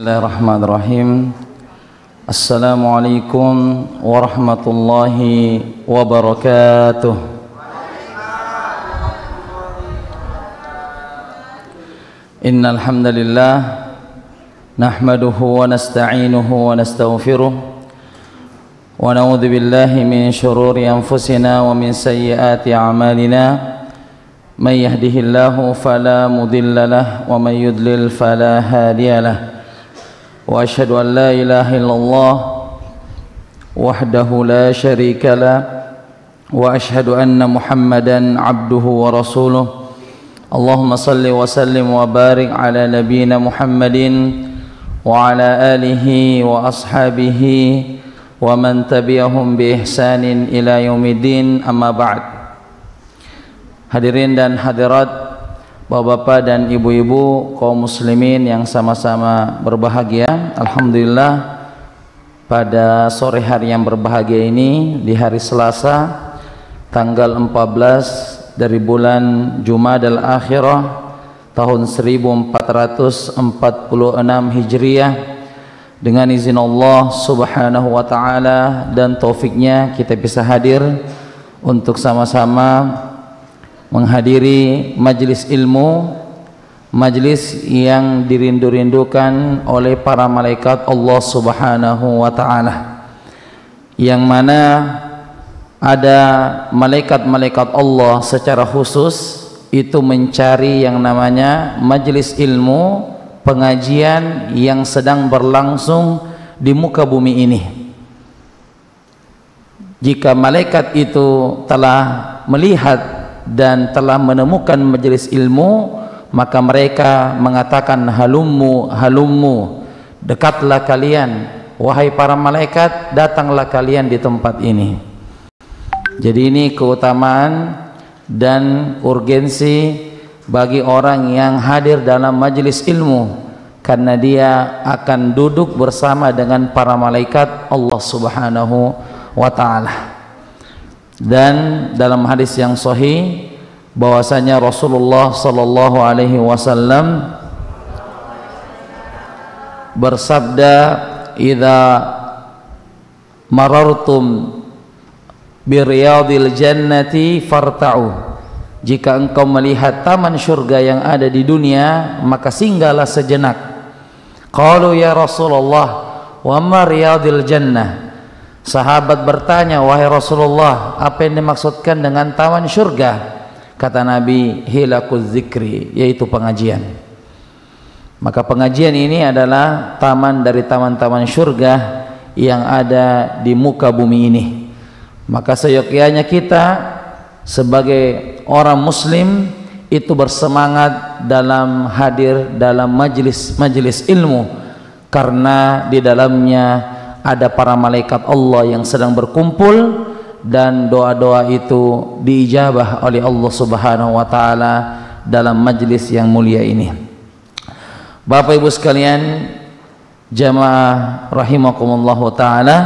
Bismillahirrahmanirrahim. Assalamualaikum warahmatullahi wabarakatuh. Innal hamdalillah nahmaduhu wa nasta'inuhu wa nastaghfiruh wa na'udzu billahi min shururi anfusina wa min sayyiati a'malina. May yahdihillahu fala mudilla lahu wa may yudlil fala hadiya lahu. Wa asyhadu an la ilaha illallah wahdahu la syarika lah wa asyhadu anna Muhammadan abduhu wa rasuluh. Allahumma salli wa sallim wa barik ala nabiyyina Muhammadin wa ala alihi wa ashabihi wa man tabi'ahum bi ihsanin ila yaumiddin, amma ba'd. Hadirin dan hadirat, Bapak-bapak dan ibu-ibu kaum muslimin yang sama-sama berbahagia, alhamdulillah pada sore hari yang berbahagia ini, di hari Selasa tanggal 14 dari bulan Jumadal Akhirah tahun 1446 Hijriah, dengan izin Allah Subhanahu wa taala dan taufiknya kita bisa hadir untuk sama-sama menghadiri majelis ilmu, majelis yang dirindu-rindukan oleh para malaikat Allah Subhanahu wa taala, yang mana ada malaikat-malaikat Allah secara khusus itu mencari yang namanya majelis ilmu, pengajian yang sedang berlangsung di muka bumi ini. Jika malaikat itu telah melihat dan telah menemukan majelis ilmu, maka mereka mengatakan halummu halummu, dekatlah kalian wahai para malaikat, datanglah kalian di tempat ini. Jadi ini keutamaan dan urgensi bagi orang yang hadir dalam majelis ilmu, karena dia akan duduk bersama dengan para malaikat Allah Subhanahu wa taala. Dan dalam hadis yang sahih bahwasanya Rasulullah sallallahu alaihi wasallam bersabda, "Idza marartum biriyadil jannati farta'u." Jika engkau melihat taman surga yang ada di dunia, maka singgahlah sejenak. Qalu ya Rasulullah, wa ma riyadil jannah? Sahabat bertanya, wahai Rasulullah, apa yang dimaksudkan dengan taman surga? Kata Nabi, hilakuz zikri, yaitu pengajian. Maka pengajian ini adalah taman dari taman-taman surga yang ada di muka bumi ini. Maka seyogyanya kita sebagai orang muslim itu bersemangat dalam hadir dalam majelis ilmu, karena di dalamnya ada para malaikat Allah yang sedang berkumpul, dan doa-doa itu diijabah oleh Allah Subhanahu wa taala dalam majelis yang mulia ini. Bapak Ibu sekalian, jamaah rahimakumullah taala,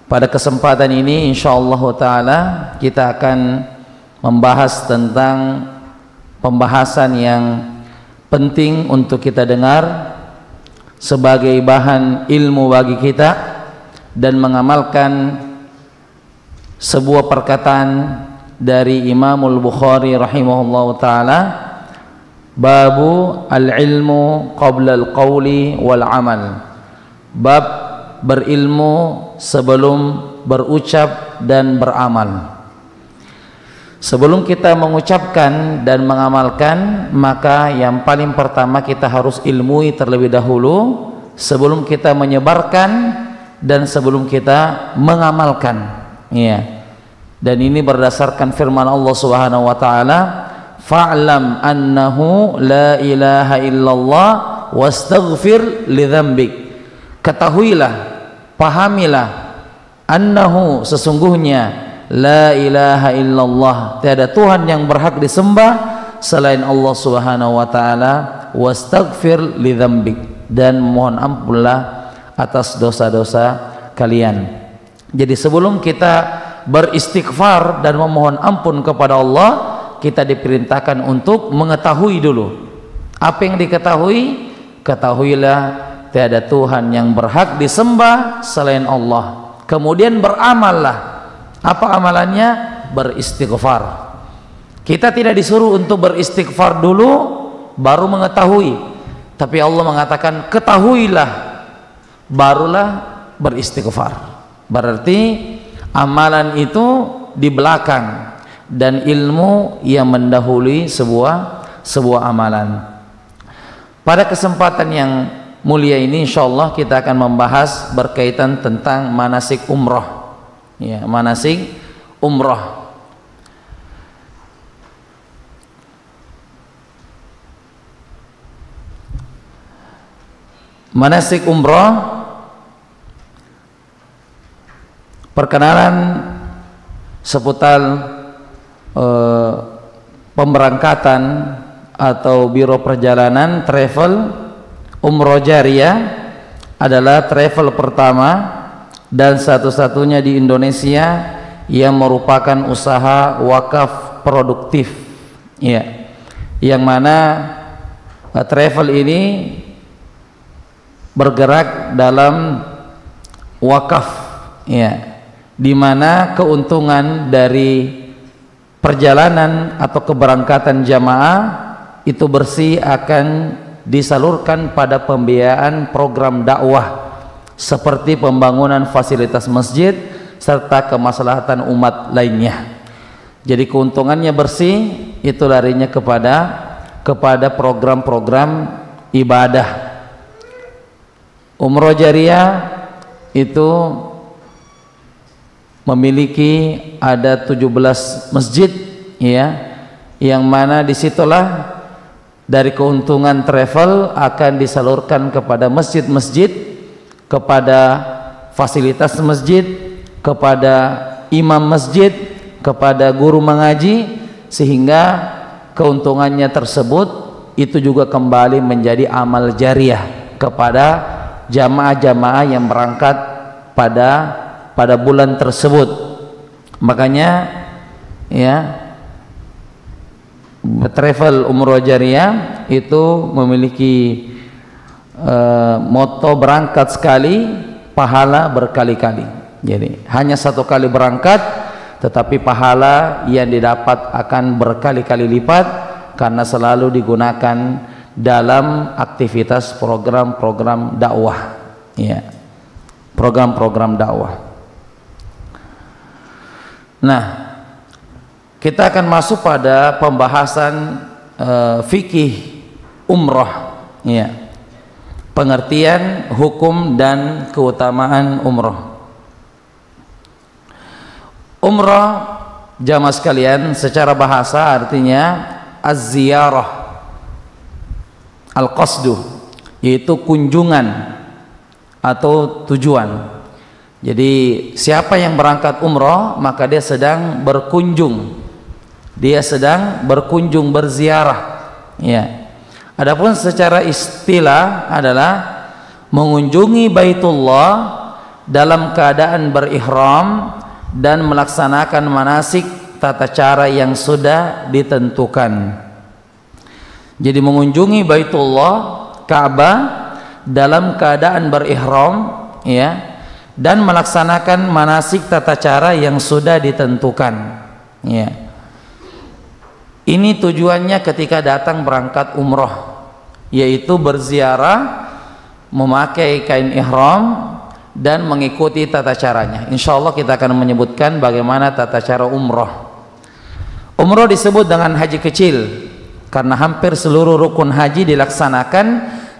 pada kesempatan ini insyaallah taala kita akan membahas tentang pembahasan yang penting untuk kita dengar sebagai bahan ilmu bagi kita, dan mengamalkan sebuah perkataan dari Imamul Bukhari rahimahullah ta'ala, babu al-ilmu qabla al-qawli wal-amal, bab berilmu sebelum berucap dan beramal. Sebelum kita mengucapkan dan mengamalkan, maka yang paling pertama kita harus ilmui terlebih dahulu sebelum kita menyebarkan dan sebelum kita mengamalkan. Ya. Dan ini berdasarkan firman Allah Subhanahu wa taala, fa'lam annahu la ilaha illallah wastaghfir li dzambik. Ketahuilah, pahamilah, annahu sesungguhnya, la ilaha illallah, tiada Tuhan yang berhak disembah selain Allah Subhanahu wa taala, wastaghfir li dzambik, dan mohon ampunlah atas dosa-dosa kalian. Jadi sebelum kita beristighfar dan memohon ampun kepada Allah, kita diperintahkan untuk mengetahui dulu. Apa yang diketahui? Ketahuilah tiada Tuhan yang berhak disembah selain Allah. Kemudian beramallah. Apa amalannya? Beristighfar. Kita tidak disuruh untuk beristighfar dulu baru mengetahui, tapi Allah mengatakan ketahuilah barulah beristighfar. Berarti amalan itu di belakang dan ilmu yang mendahului sebuah amalan. Pada kesempatan yang mulia ini insyaallah kita akan membahas berkaitan tentang manasik umrah. Ya, manasik umrah. Manasik umrah, perkenalan seputar pemberangkatan atau biro perjalanan travel umroh jariyah adalah travel pertama dan satu-satunya di Indonesia yang merupakan usaha wakaf produktif, ya, yang mana travel ini bergerak dalam wakaf, ya, di mana keuntungan dari perjalanan atau keberangkatan jamaah itu bersih akan disalurkan pada pembiayaan program dakwah seperti pembangunan fasilitas masjid serta kemaslahatan umat lainnya. Jadi keuntungannya bersih itu larinya kepada program-program ibadah. Umroh jariyah itu memiliki ada 17 masjid, ya, yang mana disitulah dari keuntungan travel akan disalurkan kepada masjid-masjid, kepada fasilitas masjid, kepada imam masjid, kepada guru mengaji, sehingga keuntungannya tersebut itu juga kembali menjadi amal jariyah kepada jamaah-jamaah yang berangkat pada bulan tersebut. Makanya, ya, travel umroh jariyah itu memiliki moto berangkat sekali pahala berkali-kali. Jadi hanya satu kali berangkat tetapi pahala yang didapat akan berkali-kali lipat karena selalu digunakan dalam aktivitas program-program dakwah, ya, program-program dakwah. Nah, kita akan masuk pada pembahasan fikih umrah, ya, pengertian hukum dan keutamaan umrah. Umrah, jamaah sekalian, secara bahasa artinya az-ziyarah, al-qasdu, yaitu kunjungan atau tujuan. Jadi siapa yang berangkat umrah maka dia sedang berkunjung, berziarah, ya. Adapun secara istilah adalah mengunjungi Baitullah dalam keadaan berihram dan melaksanakan manasik tata cara yang sudah ditentukan. Jadi mengunjungi Baitullah, Ka'bah dalam keadaan berihram, ya, dan melaksanakan manasik tata cara yang sudah ditentukan, ya. Ini tujuannya ketika datang berangkat umroh, yaitu berziarah, memakai kain ihram dan mengikuti tata caranya. Insya Allah kita akan menyebutkan bagaimana tata cara umroh. Umroh disebut dengan haji kecil karena hampir seluruh rukun haji dilaksanakan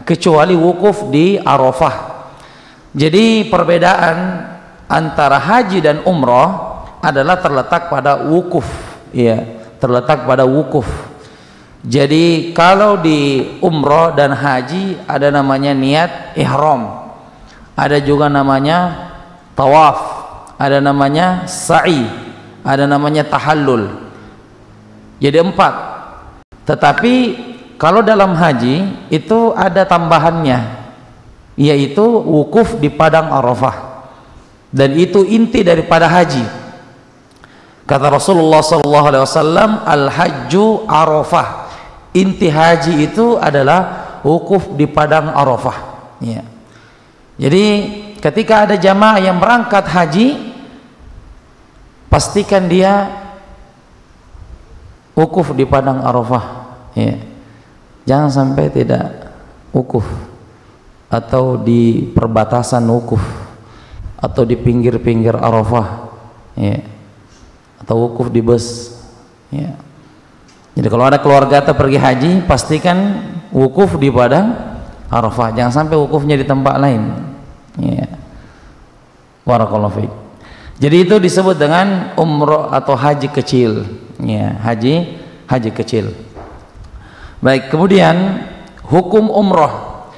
kecuali wukuf di Arafah. Jadi perbedaan antara haji dan umroh adalah terletak pada wukuf, ya, terletak pada wukuf. Jadi kalau di umroh dan haji ada namanya niat ihram, ada juga namanya tawaf, ada namanya sa'i, ada namanya tahallul. Jadi 4. Tetapi kalau dalam haji itu ada tambahannya, yaitu wukuf di padang Arafah, dan itu inti daripada haji. Kata Rasulullah SAW, al-hajju Arafah, inti haji itu adalah wukuf di padang Arafah, ya. Jadi ketika ada jamaah yang berangkat haji, pastikan dia wukuf di padang Arafah, ya. Jangan sampai tidak wukuf atau di perbatasan wukuf atau di pinggir-pinggir Arafah, ya. Atau wukuf di bus, ya. Jadi kalau ada keluarga atau pergi haji, pastikan wukuf di padang Arafah, jangan sampai wukufnya di tempat lain, ya. Barakallahu fiik. Jadi itu disebut dengan umrah atau haji kecil, ya, haji kecil. Baik, kemudian hukum umrah.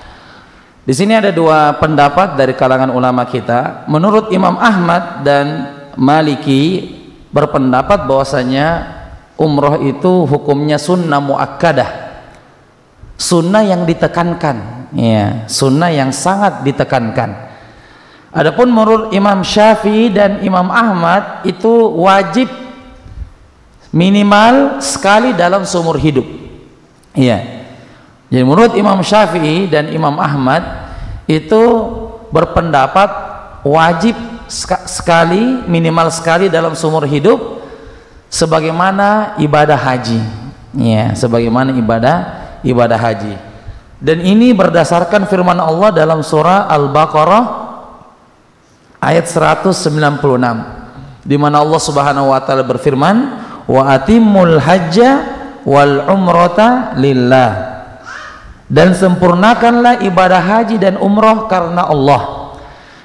Di sini ada dua pendapat dari kalangan ulama kita. Menurut Imam Ahmad dan Maliki berpendapat bahwasanya umrah itu hukumnya sunnah muakkadah, sunnah yang ditekankan, ya, sunnah yang sangat ditekankan. Adapun menurut Imam Syafi'i dan Imam Ahmad itu wajib minimal sekali dalam seumur hidup, ya. Jadi menurut Imam Syafi'i dan Imam Ahmad itu berpendapat wajib sekali, minimal sekali dalam seumur hidup, sebagaimana ibadah haji, ya, sebagaimana ibadah haji. Dan ini berdasarkan firman Allah dalam surah Al-Baqarah ayat 196, di mana Allah Subhanahu wa taala berfirman, wa atimmul hajja wal umrata lillah, dan sempurnakanlah ibadah haji dan umrah karena Allah.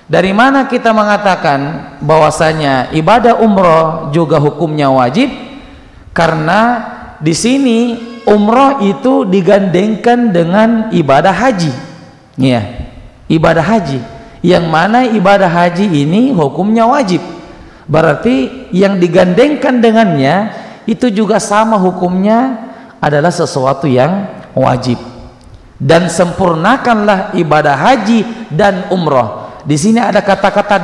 Dari mana kita mengatakan bahwasanya ibadah umrah juga hukumnya wajib? Karena di sini umrah itu digandengkan dengan ibadah haji, ya, ibadah haji, yang mana ibadah haji ini hukumnya wajib. Berarti yang digandengkan dengannya itu juga sama hukumnya, adalah sesuatu yang wajib. Dan sempurnakanlah ibadah haji dan umrah. Di sini ada kata-kata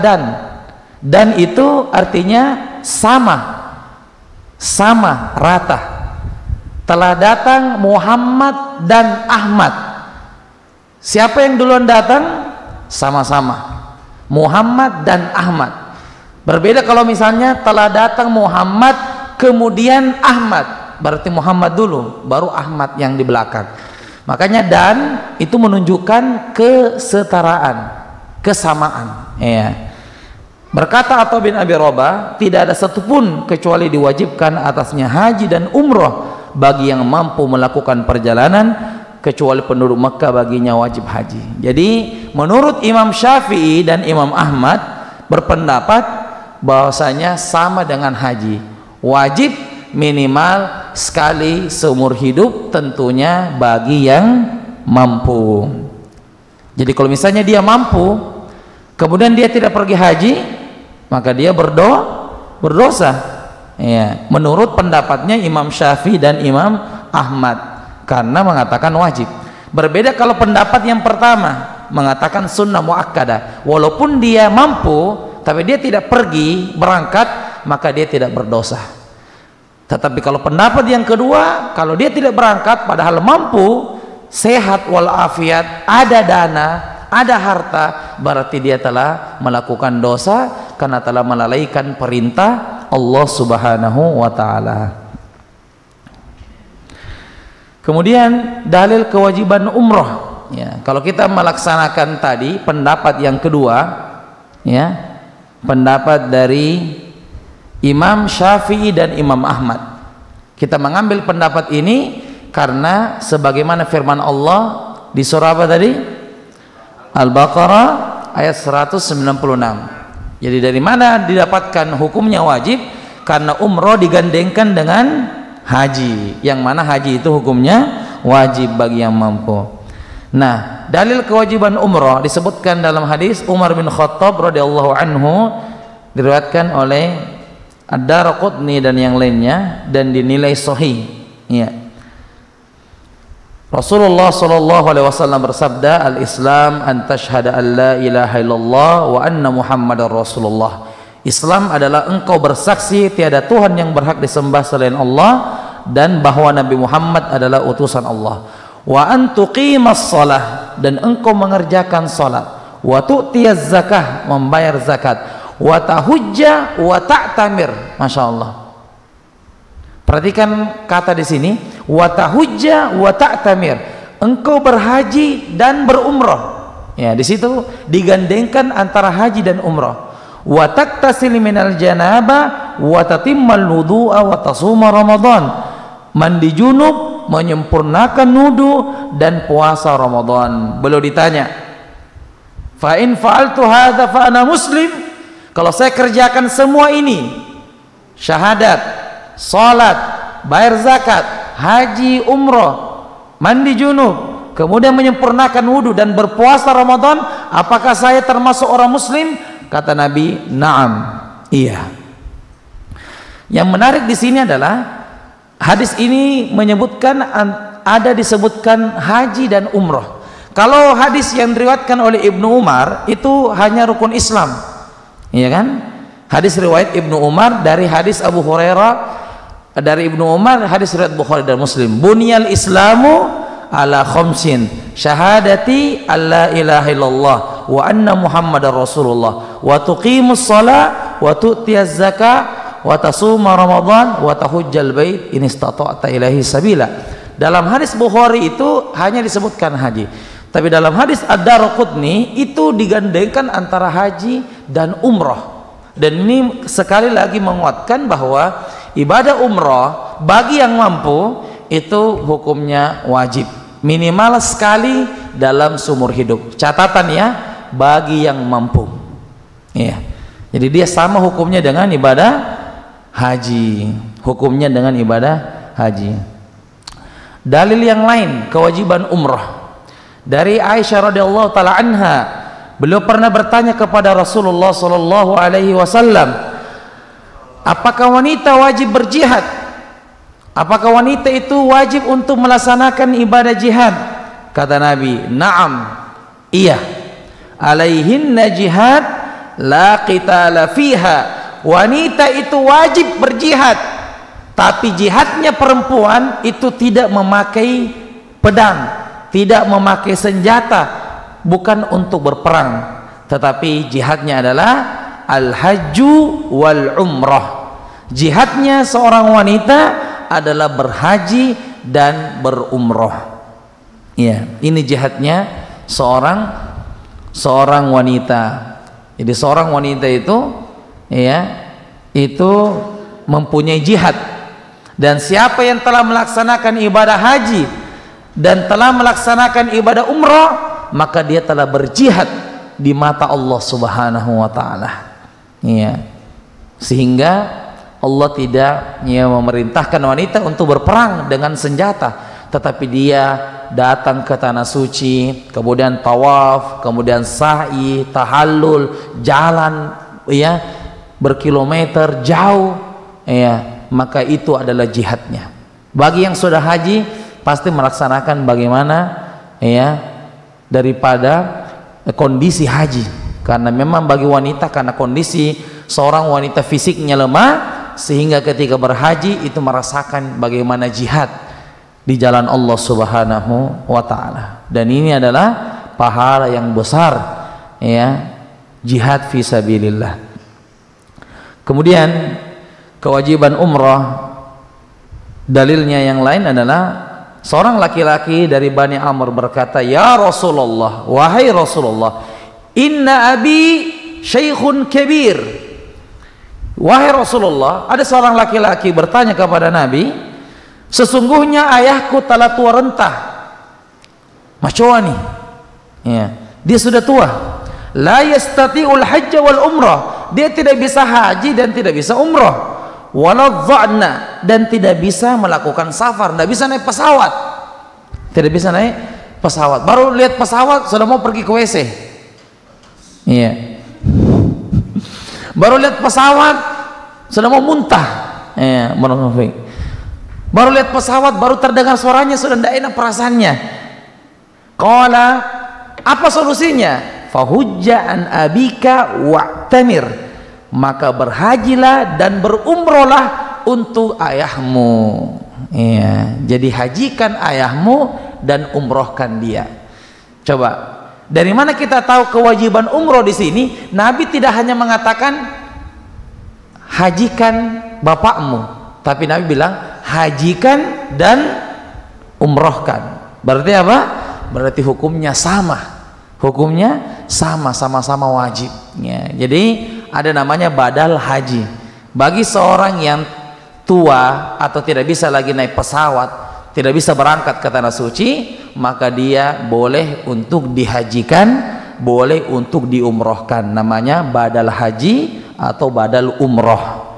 dan itu artinya sama, rata. Telah datang Muhammad dan Ahmad. Siapa yang duluan datang? Sama-sama Muhammad dan Ahmad. Berbeda kalau misalnya telah datang Muhammad kemudian Ahmad, berarti Muhammad dulu baru Ahmad yang di belakang. Makanya dan itu menunjukkan kesetaraan, kesamaan, ya. Berkata Atha bin Abi Rabah, tidak ada satupun kecuali diwajibkan atasnya haji dan umrah bagi yang mampu melakukan perjalanan, kecuali penduduk Mekah baginya wajib haji. Jadi menurut Imam Syafi'i dan Imam Ahmad berpendapat bahwasanya sama dengan haji, wajib minimal sekali seumur hidup, tentunya bagi yang mampu. Jadi kalau misalnya dia mampu kemudian dia tidak pergi haji, maka dia berdosa, ya, menurut pendapatnya Imam Syafi'i dan Imam Ahmad, karena mengatakan wajib. Berbeda kalau pendapat yang pertama mengatakan sunnah muakkadah, walaupun dia mampu tapi dia tidak pergi berangkat, maka dia tidak berdosa. Tetapi kalau pendapat yang kedua, kalau dia tidak berangkat padahal mampu, sehat walafiat, ada dana, ada harta, berarti dia telah melakukan dosa karena telah melalaikan perintah Allah Subhanahu wa taala. Kemudian dalil kewajiban umrah, ya, kalau kita melaksanakan tadi pendapat yang kedua, ya, pendapat dari Imam Syafi'i dan Imam Ahmad, kita mengambil pendapat ini karena sebagaimana firman Allah di surah apa tadi? Al-Baqarah ayat 196. Jadi dari mana didapatkan hukumnya wajib? Karena umroh digandengkan dengan haji, yang mana haji itu hukumnya wajib bagi yang mampu. Nah, dalil kewajiban umroh disebutkan dalam hadis Umar bin Khattab radhiyallahu anhu, diriwayatkan oleh Ad-Darqutni dan yang lainnya dan dinilai sahih, ya. Rasulullah sallallahu alaihi wasallam bersabda, "Al-Islam an tashhada an la ilaha illallah wa anna Muhammadar Rasulullah." Islam adalah engkau bersaksi tiada Tuhan yang berhak disembah selain Allah dan bahwa Nabi Muhammad adalah utusan Allah. Wa an tuqimas shalah, dan engkau mengerjakan salat. wa tu'tiyaz zakah, membayar zakat, wa tahujja wa ta'tamir. Masya Allah. Perhatikan kata di sini, wa tahujja wa ta'tamir, engkau berhaji dan berumrah. Ya, di situ digandengkan antara haji dan umrah. Wa taktasil minal janaba wa tatimmal wudu'a wa tasuma Ramadan, mandi junub, menyempurnakan wudu dan puasa Ramadan. Beliau ditanya, fa in fa'altu hadza fa ana muslim, kalau saya kerjakan semua ini, syahadat, salat, bayar zakat, haji, umrah, mandi junub, kemudian menyempurnakan wudu dan berpuasa Ramadan, apakah saya termasuk orang muslim? Kata Nabi, na'am, iya. Yang menarik di sini adalah hadis ini menyebutkan, ada disebutkan haji dan umrah. Kalau hadis yang diriwayatkan oleh Ibnu Umar itu hanya rukun Islam, iya kan? Hadis riwayat Ibnu Umar dari hadis Abu Hurairah, dari Ibnu Umar, hadis riwayat Bukhari dan Muslim. Bunyal Islamu ala khamsin, syahadati alla ilaha illallah wa anna muhammadar rasulullah wa tuqimus shalah wa tu'tiyaz zakah wa tasuma Ramadan wa tahujjal bait in istata'ta ilaihi sabila. Dalam hadis Bukhari itu hanya disebutkan haji, tapi dalam hadis Ad-Darqutni itu digandengkan antara haji dan umrah. Dan ini sekali lagi menguatkan bahwa ibadah umrah bagi yang mampu itu hukumnya wajib, minimal sekali dalam seumur hidup. Catatan ya, bagi yang mampu. Ya. Jadi dia sama hukumnya dengan ibadah haji, hukumnya dengan ibadah haji. Dalil yang lain kewajiban umrah dari Aisyah radhiyallahu taala anha, beliau pernah bertanya kepada Rasulullah sallallahu alaihi wasallam, apakah wanita wajib berjihad? Apakah wanita itu wajib untuk melaksanakan ibadah jihad? Kata Nabi, na'am, iya. Alaihinna jihad la qitala fiha, wanita itu wajib berjihad, tapi jihadnya perempuan itu tidak memakai pedang, tidak memakai senjata, bukan untuk berperang, tetapi jihadnya adalah al-hajju wal umrah. Jihadnya seorang wanita adalah berhaji dan berumrah. Ya, ini jihadnya seorang wanita. Jadi seorang wanita itu, ya, itu mempunyai jihad. Dan siapa yang telah melaksanakan ibadah haji dan telah melaksanakan ibadah umrah, maka dia telah berjihad di mata Allah Subhanahu wa taala. Ya. Sehingga Allah tidak memerintahkan wanita untuk berperang dengan senjata, tetapi dia datang ke tanah suci, kemudian tawaf, kemudian sa'i, tahallul, jalan ya berkilometer jauh, ya, maka itu adalah jihadnya. Bagi yang sudah haji pasti melaksanakan bagaimana ya daripada kondisi haji, karena memang bagi wanita, karena kondisi seorang wanita fisiknya lemah, sehingga ketika berhaji itu merasakan bagaimana jihad di jalan Allah Subhanahu wa taala. Dan ini adalah pahala yang besar, ya, jihad fi sabilillah. Kemudian kewajiban umrah, dalilnya yang lain adalah seorang laki-laki dari Bani Amr berkata, ya Rasulullah, wahai Rasulullah, inna abi syaikhun kabir. Wahai Rasulullah, ada seorang laki-laki bertanya kepada Nabi, sesungguhnya ayahku telah tua renta, macoani, ya, dia sudah tua, la yastati'ul hajja wal umrah, dia tidak bisa haji dan tidak bisa umrah, waladha'na, dan tidak bisa melakukan safar, tidak bisa naik pesawat, tidak bisa naik pesawat, baru lihat pesawat sudah mau pergi ke WC, iya. Baru lihat pesawat sudah mau muntah, ya, baru lihat pesawat baru terdengar suaranya sudah tidak enak perasaannya. Qala, apa solusinya? Fahujja an abika wa'tamir, maka berhajilah dan berumrohlah untuk ayahmu, ya. Jadi hajikan ayahmu dan umrohkan dia. Coba Dari mana kita tahu kewajiban umroh di sini? Nabi tidak hanya mengatakan hajikan bapakmu, tapi Nabi bilang hajikan dan umrohkan. Berarti apa? Berarti hukumnya sama. Hukumnya sama-sama wajib. Ya, jadi ada namanya badal haji. Bagi seorang yang tua atau tidak bisa lagi naik pesawat, tidak bisa berangkat ke tanah suci, maka dia boleh untuk dihajikan, boleh untuk diumrohkan. Namanya badal haji atau badal umroh.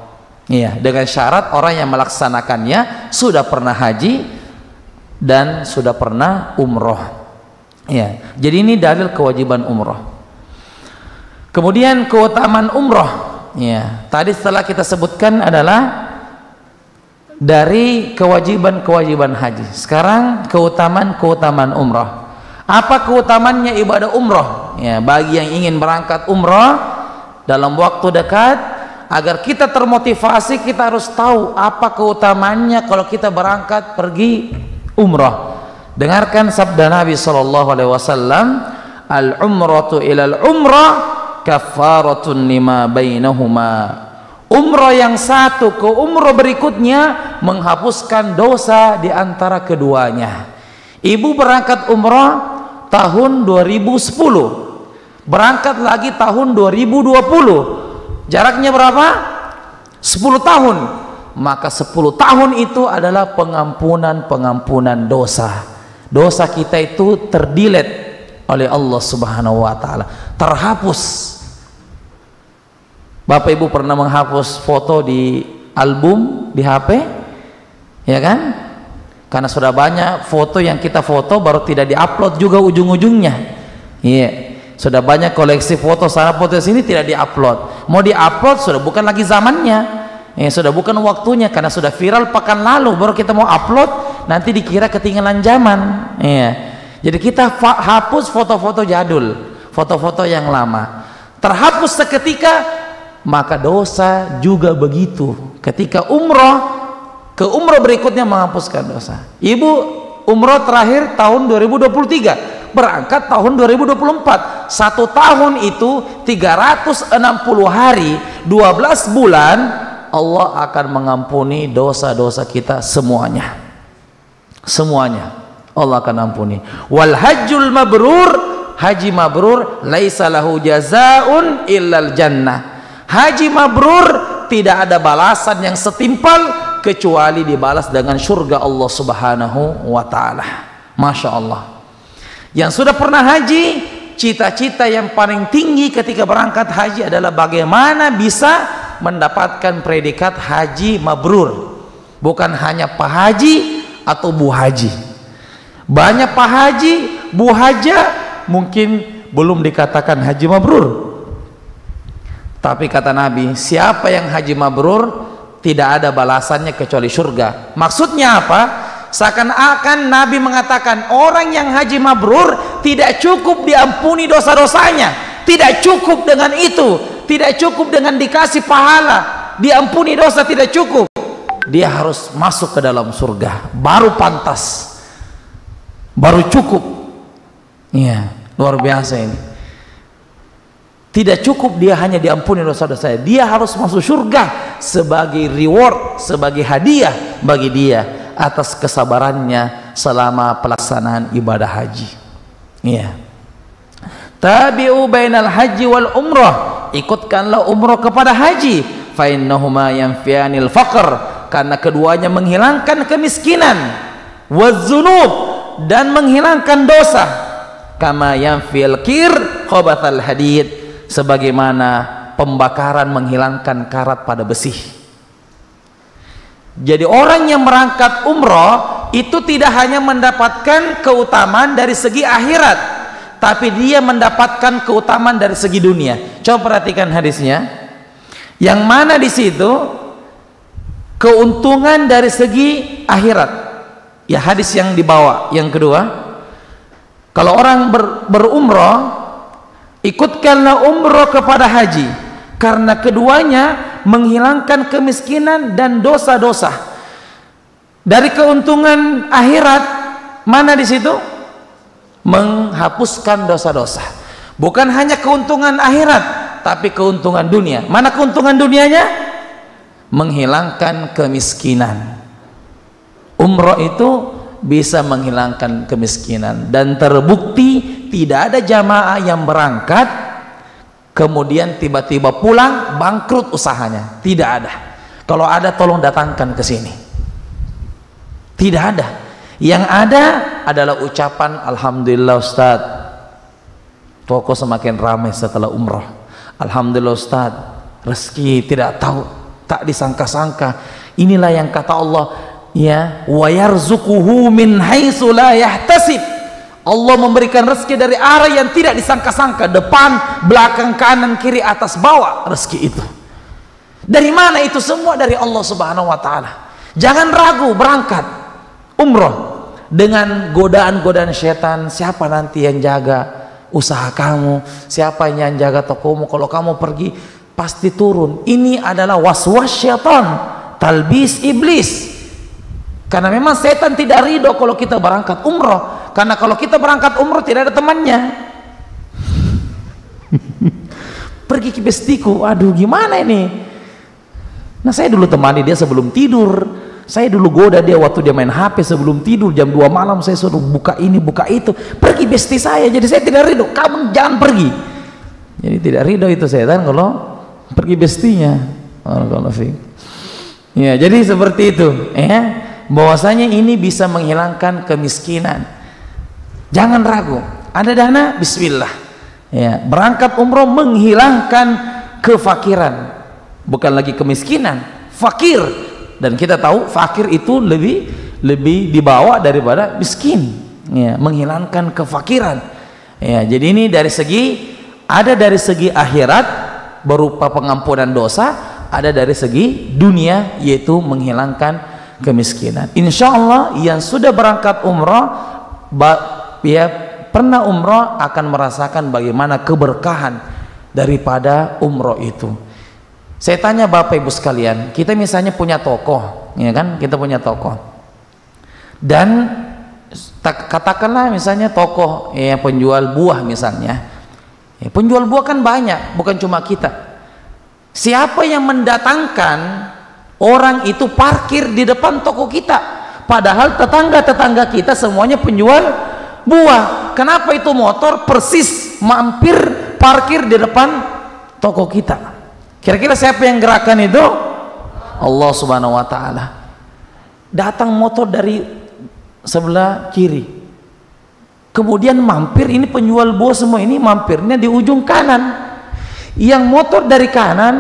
Ya, dengan syarat orang yang melaksanakannya sudah pernah haji dan sudah pernah umroh. Ya, jadi ini dalil kewajiban umroh. Kemudian keutamaan umroh. Ya, tadi setelah kita sebutkan adalah dari kewajiban-kewajiban haji. Sekarang keutamaan umroh. Apa keutamannya ibadah umroh? Ya, bagi yang ingin berangkat umroh dalam waktu dekat, agar kita termotivasi, kita harus tahu apa keutamaannya kalau kita berangkat pergi umroh. Dengarkan sabda Nabi sallallahu alaihi wasallam, al-umratu ilal umrah kafaratun lima bainahuma. Umrah yang satu ke umrah berikutnya menghapuskan dosa di antara keduanya. Ibu berangkat umrah tahun 2010, berangkat lagi tahun 2020, jaraknya berapa? 10 tahun. Maka 10 tahun itu adalah pengampunan dosa. Dosa kita itu terdelete oleh Allah Subhanahu wa taala, terhapus. Bapak Ibu pernah menghapus foto di album di HP? Ya kan? Karena sudah banyak foto yang kita foto baru tidak diupload juga ujung-ujungnya. Iya. Sudah banyak koleksi foto sana foto sini tidak diupload. Mau diupload sudah bukan lagi zamannya. Sudah bukan waktunya, karena sudah viral pekan lalu baru kita mau upload, nanti dikira ketinggalan zaman. Jadi kita hapus foto-foto jadul, foto-foto yang lama, terhapus seketika. Maka dosa juga begitu, ketika umroh ke umroh berikutnya menghapuskan dosa. Ibu umroh terakhir tahun 2023, berangkat tahun 2024, 1 tahun itu 360 hari 12 bulan. Allah akan mengampuni dosa-dosa kita semuanya. Allah akan ampuni. Wal hajjul mabrur, haji mabrur laisa lahu jazaun illal jannah. Haji mabrur tidak ada balasan yang setimpal kecuali dibalas dengan surga Allah Subhanahu wa taala. Masya Allah. Yang sudah pernah haji, cita-cita yang paling tinggi ketika berangkat haji adalah bagaimana bisa mendapatkan predikat haji mabrur. Bukan hanya Pak Haji atau Bu Haji. Banyak Pak Haji, Bu Haja mungkin belum dikatakan haji mabrur. Tapi kata Nabi, siapa yang haji mabrur tidak ada balasannya kecuali surga. Maksudnya apa? Seakan-akan Nabi mengatakan orang yang haji mabrur tidak cukup diampuni dosa-dosanya, tidak cukup dengan itu, tidak cukup dengan dikasih pahala, diampuni dosa tidak cukup, dia harus masuk ke dalam surga, baru pantas, baru cukup. Iya, luar biasa ini. Tidak cukup dia hanya diampuni dosa-dosa, dia harus masuk surga sebagai reward, sebagai hadiah bagi dia atas kesabarannya selama pelaksanaan ibadah haji. Iya. Tabi'u bainal haji wal umrah, ikutkanlah umrah kepada haji, fa innahuma yanfiyanil faqr, karena keduanya menghilangkan kemiskinan, waz-dzunub, dan menghilangkan dosa, kama yanfil kir khabathal hadid, sebagaimana pembakaran menghilangkan karat pada besi. Jadi orang yang berangkat umroh itu tidak hanya mendapatkan keutamaan dari segi akhirat, tapi dia mendapatkan keutamaan dari segi dunia. Coba perhatikan hadisnya, yang mana di situ keuntungan dari segi akhirat. Ya, hadis yang dibawa yang kedua, kalau orang berumroh, ikutkanlah umroh kepada haji, karena keduanya menghilangkan kemiskinan dan dosa-dosa. Dari keuntungan akhirat, mana di situ? menghapuskan dosa-dosa. Bukan hanya keuntungan akhirat, tapi keuntungan dunia. Mana keuntungan dunianya? Menghilangkan kemiskinan. Umroh itu bisa menghilangkan kemiskinan, dan terbukti tidak ada jamaah yang berangkat kemudian tiba-tiba pulang bangkrut usahanya. Tidak ada. Kalau ada tolong datangkan ke sini. Tidak ada. Yang ada adalah ucapan alhamdulillah Ustaz, toko semakin ramai setelah umrah. Alhamdulillah Ustaz, rezeki tidak tahu, tak disangka-sangka. Inilah yang kata Allah, ya, wa yarzuquhu min haitsu la yahtasib. Allah memberikan rezeki dari arah yang tidak disangka-sangka, depan, belakang, kanan, kiri, atas, bawah, rezeki itu. Dari mana itu? Semua dari Allah Subhanahu wa taala. Jangan ragu berangkat umrah dengan godaan-godaan setan. Siapa nanti yang jaga usaha kamu? Siapa yang jaga tokomu? Kalau kamu pergi pasti turun. Ini adalah waswas syaitan, talbis iblis. Karena memang setan tidak ridho kalau kita berangkat umrah. Karena kalau kita berangkat umrah tidak ada temannya. Pergi ke bestiku, aduh gimana ini? Nah, saya dulu temani dia sebelum tidur. Saya dulu goda dia waktu dia main HP sebelum tidur, jam 2 malam saya suruh buka ini, buka itu. Pergi besti saya, jadi saya tidak ridho. Kamu jangan pergi. Jadi tidak ridho itu setan kalau pergi bestinya. Ya, jadi seperti itu, ya. Bahwasanya ini bisa menghilangkan kemiskinan. Jangan ragu. Ada dana, bismillah. Ya, berangkat umroh menghilangkan kefakiran. Bukan lagi kemiskinan, fakir. Dan kita tahu fakir itu lebih dibawa daripada miskin, ya, menghilangkan kefakiran. Ya, jadi ini dari segi akhirat berupa pengampunan dosa, ada dari segi dunia yaitu menghilangkan kemiskinan. Insya Allah yang sudah berangkat umrah, ya pernah umrah akan merasakan bagaimana keberkahan daripada umrah itu. Saya tanya Bapak Ibu sekalian, kita misalnya punya toko, ya kan? Kita punya toko, dan katakanlah misalnya toko, ya, penjual buah misalnya, ya, penjual buah kan banyak, bukan cuma kita. Siapa yang mendatangkan orang itu parkir di depan toko kita? Padahal tetangga-tetangga kita semuanya penjual buah. Kenapa itu motor persis mampir parkir di depan toko kita? Kira-kira siapa yang gerakan itu? Allah Subhanahu wa taala. Datang motor dari sebelah kiri, kemudian mampir, ini penjual buah semua ini mampirnya di ujung kanan. Yang motor dari kanan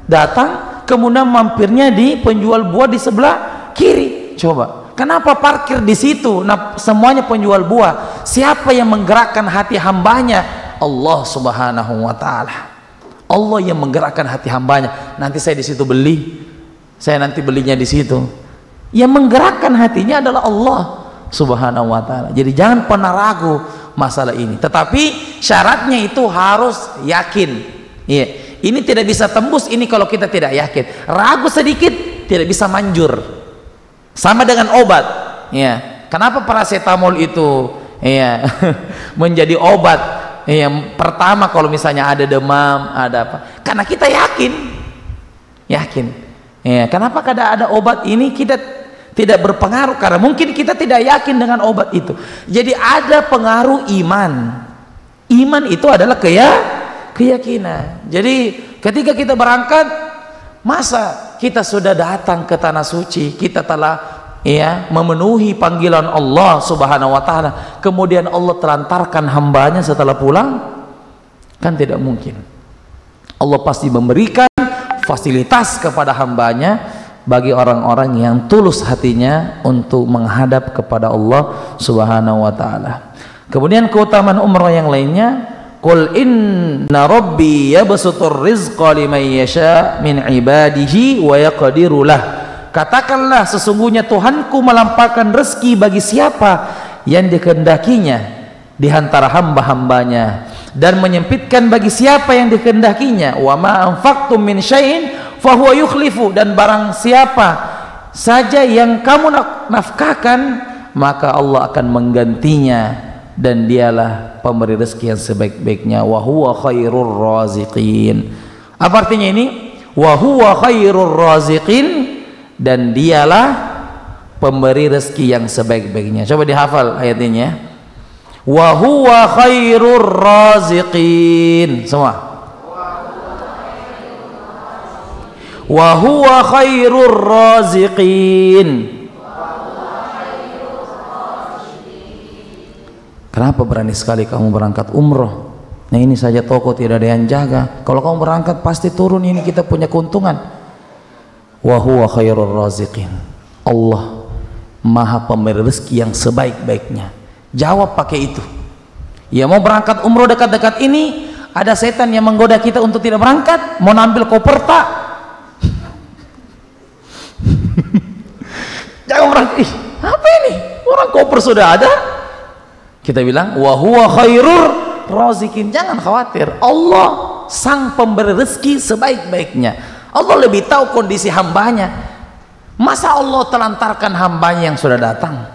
datang, kemudian mampirnya di penjual buah di sebelah kiri. Coba, kenapa parkir di situ? Nah, semuanya penjual buah. Siapa yang menggerakkan hati hambanya? Allah Subhanahu wa taala. Allah yang menggerakkan hati hambanya. Nanti saya di situ beli, saya nanti belinya di situ. Yang menggerakkan hatinya adalah Allah Subhanahu wa taala. Jadi jangan pernah ragu masalah ini. Tetapi syaratnya itu harus yakin. Iya. Ini tidak bisa tembus ini kalau kita tidak yakin. Ragu sedikit tidak bisa manjur. Sama dengan obat. Ya. Kenapa paracetamol itu, ya, menjadi obat? Yang pertama kalau misalnya ada demam, ada apa? Karena kita yakin. Ya, kenapa kada ada obat ini kita tidak berpengaruh? Karena mungkin kita tidak yakin dengan obat itu. Jadi ada pengaruh iman. Iman itu adalah keyakinan. Jadi ketika kita berangkat, masa kita sudah datang ke tanah suci, kita telah, ya, memenuhi panggilan Allah Subhanahu wa taala, kemudian Allah telantarkan hambanya setelah pulang? Kan tidak mungkin. Allah pasti memberikan fasilitas kepada hambanya bagi orang-orang yang tulus hatinya untuk menghadap kepada Allah Subhanahu wa taala. Kemudian keutamaan umrah yang lainnya, qul inna rabbi yabsutur rizqa liman yasha min ibadihi wa yaqdiru lah. Katakanlah, sesungguhnya Tuhanku melampaukan rezeki bagi siapa yang dikehendakinya di antara hamba-hambanya, dan menyempitkan bagi siapa yang dikehendakinya. Wa ma anfaqtum min syai'in fahuwa yukhlifu, dan barang siapa saja yang kamu nafkahkan maka Allah akan menggantinya dan dialah pemberi rezeki yang sebaik-baiknya. Wa huwa khairur raziqin. Apa artinya ini? Wa huwa khairur raziqin, dan dialah pemberi rezeki yang sebaik-baiknya. Coba dihafal ayat ini ya. Wa huwa khairur raziqin. Semua. Wa huwa khairur raziqin. Kenapa berani sekali kamu berangkat umroh? Nah ini saja toko tidak ada yang jaga. Kalau kamu berangkat pasti turun, ini kita punya keuntungan. Wa huwa khairur raziqin. Allah Maha pemberi rezeki yang sebaik-baiknya. Jawab pakai itu. Ya, mau berangkat umroh dekat-dekat ini, ada setan yang menggoda kita untuk tidak berangkat, mau ambil koper tak? Jangan berangkat. Ih, apa ini? Orang koper sudah ada. Kita bilang wa huwa khairur raziqin. Jangan khawatir, Allah sang pemberi rezeki sebaik-baiknya. Allah lebih tahu kondisi hambanya. Masa Allah telantarkan hambanya yang sudah datang?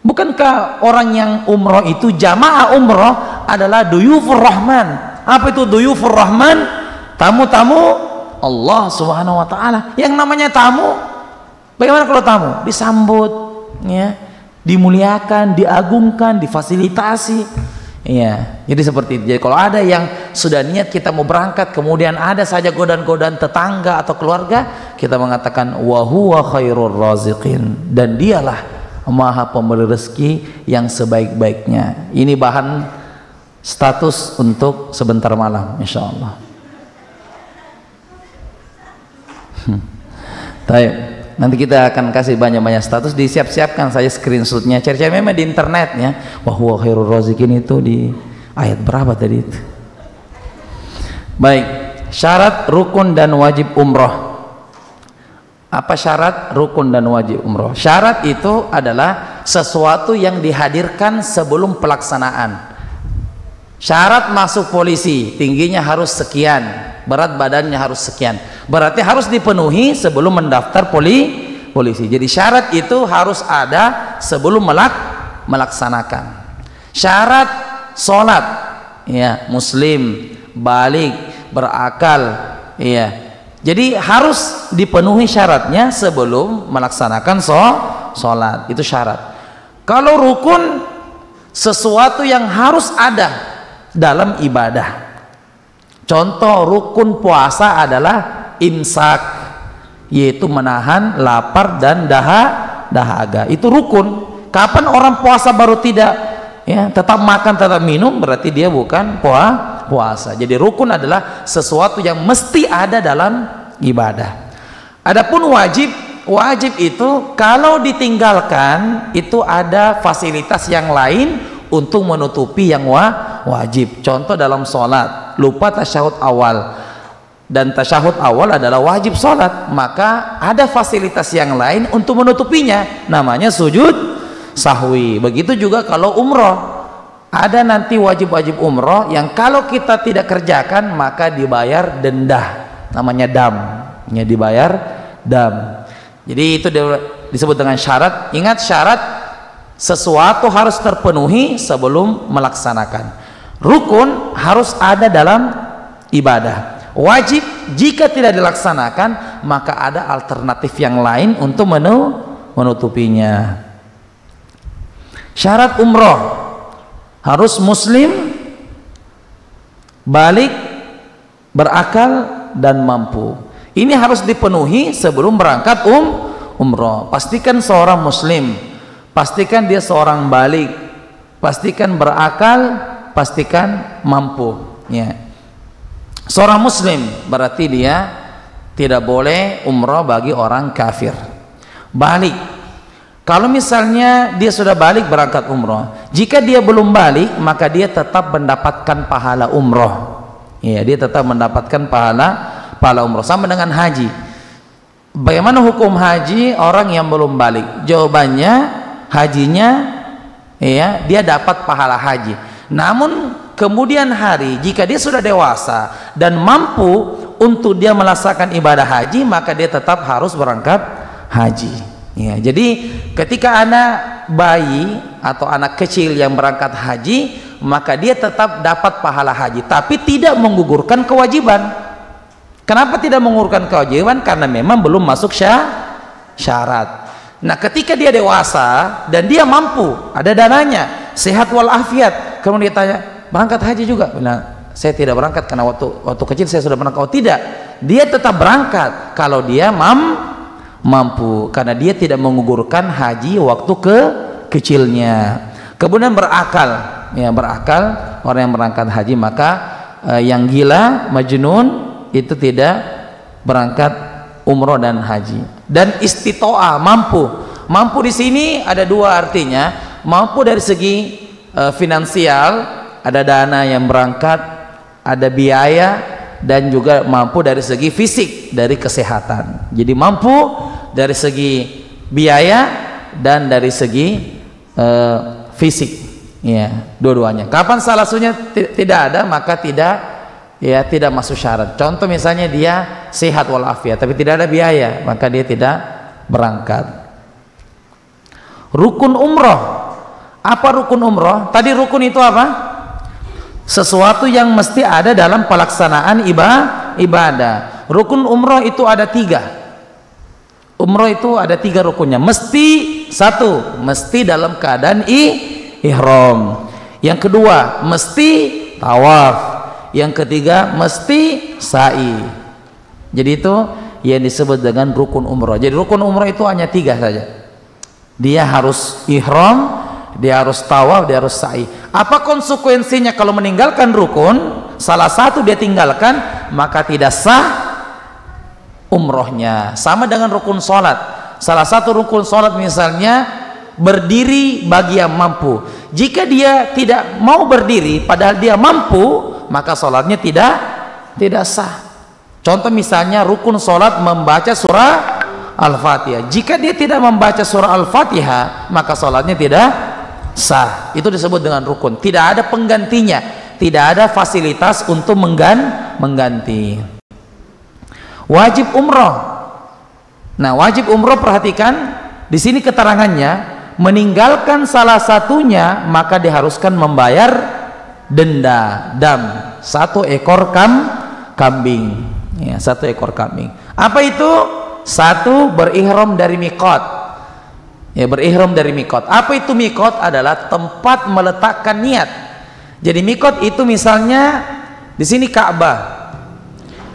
Bukankah orang yang umroh itu, jamaah umroh adalah duyufur rahman? Apa itu duyufur rahman? Tamu-tamu Allah subhanahu wa ta'ala. Yang namanya tamu, bagaimana kalau tamu? Disambut ya, dimuliakan, diagungkan, difasilitasi. Iya, jadi seperti itu. Jadi kalau ada yang sudah niat kita mau berangkat, kemudian ada saja godaan-godaan tetangga atau keluarga, kita mengatakan wa huwa khairur raziqin, dan dialah Maha pemberi rezeki yang sebaik-baiknya. Ini bahan status untuk sebentar malam insyaallah. Baik. Nanti kita akan kasih banyak-banyak status, disiap-siapkan saya screenshotnya, cari-cari memang di internet ya. Wa huwa khairur raziqin itu di ayat berapa tadi itu? Baik, syarat rukun dan wajib umroh. Apa syarat rukun dan wajib umroh? Syarat itu adalah sesuatu yang dihadirkan sebelum pelaksanaan. Syarat masuk polisi, tingginya harus sekian, berat badannya harus sekian, berarti harus dipenuhi sebelum mendaftar polisi. Jadi syarat itu harus ada sebelum melaksanakan. Syarat sholat ya, muslim, balik, berakal ya, jadi harus dipenuhi syaratnya sebelum melaksanakan sholat. Itu syarat. Kalau rukun, sesuatu yang harus ada dalam ibadah. Contoh rukun puasa adalah imsak, yaitu menahan lapar dan dahaga. Itu rukun. Kapan orang puasa baru tidak ya, tetap makan tetap minum, berarti dia bukan puasa. Jadi rukun adalah sesuatu yang mesti ada dalam ibadah. Adapun wajib itu kalau ditinggalkan itu ada fasilitas yang lain untuk menutupi yang wajib. Contoh dalam sholat, lupa tasyahud awal, dan tasyahud awal adalah wajib sholat, maka ada fasilitas yang lain untuk menutupinya, namanya sujud sahwi. Begitu juga kalau umroh, ada nanti wajib-wajib umroh yang kalau kita tidak kerjakan maka dibayar denda, namanya dam ya, dibayar dam. Jadi itu disebut dengan syarat. Ingat, syarat sesuatu harus terpenuhi sebelum melaksanakan. Rukun harus ada dalam ibadah. Wajib jika tidak dilaksanakan maka ada alternatif yang lain untuk menutupinya. Syarat umroh harus muslim, balik, berakal dan mampu. Ini harus dipenuhi sebelum berangkat umroh. Pastikan seorang muslim, pastikan dia seorang balik, pastikan berakal, pastikan mampu ya. Seorang muslim berarti dia tidak boleh umroh bagi orang kafir. Balik, kalau misalnya dia sudah balik berangkat umroh, jika dia belum balik maka dia tetap mendapatkan pahala umroh ya, dia tetap mendapatkan pahala umroh, sama dengan haji. Bagaimana hukum haji orang yang belum balik? Jawabannya, hajinya ya, dia dapat pahala haji. Namun kemudian hari jika dia sudah dewasa dan mampu untuk dia melaksanakan ibadah haji, maka dia tetap harus berangkat haji Ya, jadi ketika anak bayi atau anak kecil yang berangkat haji, maka dia tetap dapat pahala haji, tapi tidak menggugurkan kewajiban. Kenapa tidak menggugurkan kewajiban? Karena memang belum masuk syarat. Nah, ketika dia dewasa dan dia mampu, ada dananya, sehat walafiat, kemudian ditanya, berangkat haji juga? Nah, saya tidak berangkat karena waktu kecil saya sudah berangkat. Oh tidak, dia tetap berangkat kalau dia mampu, karena dia tidak menggugurkan haji waktu kecilnya. Kemudian berakal, ya berakal orang yang berangkat haji, maka yang gila, majnun itu tidak berangkat umroh dan haji. Dan istitoah, mampu di sini ada dua artinya, mampu dari segi finansial, ada dana yang berangkat, ada biaya, dan juga mampu dari segi fisik, dari kesehatan. Jadi mampu dari segi biaya dan dari segi fisik, ya dua-duanya. Kapan salah satunya tidak ada, maka tidak masuk syarat. Contoh misalnya dia sehat walafiat tapi tidak ada biaya, maka dia tidak berangkat. Rukun umroh, apa rukun umroh? Tadi rukun itu apa? Sesuatu yang mesti ada dalam pelaksanaan ibadah. Rukun umroh itu ada 3. Umroh itu ada 3 rukunnya. Mesti dalam keadaan ihram. Yang kedua, mesti tawaf. Yang ketiga, mesti sa'i. Jadi itu yang disebut dengan rukun umroh. Jadi rukun umroh itu hanya 3 saja. Dia harus ihram, dia harus tawaf, dia harus sa'i. Apa konsekuensinya kalau meninggalkan rukun? Salah satu dia tinggalkan, maka tidak sah umrohnya. Sama dengan rukun sholat. Salah satu rukun sholat misalnya berdiri bagi yang mampu. Jika dia tidak mau berdiri padahal dia mampu, maka sholatnya tidak sah. Contoh misalnya rukun sholat membaca surah Al-Fatihah. Jika dia tidak membaca surah Al-Fatihah, maka sholatnya tidak sah. Itu disebut dengan rukun. Tidak ada penggantinya, tidak ada fasilitas untuk mengganti. Wajib umroh. Nah, wajib umroh, perhatikan di sini keterangannya, meninggalkan salah satunya maka diharuskan membayar denda, dam, 1 ekor kambing, ya, 1 ekor kambing. Apa itu? 1, berihram dari miqat. Ya, berihram dari miqat. Apa itu miqat? Adalah tempat meletakkan niat. Jadi miqat itu misalnya di sini Ka'bah.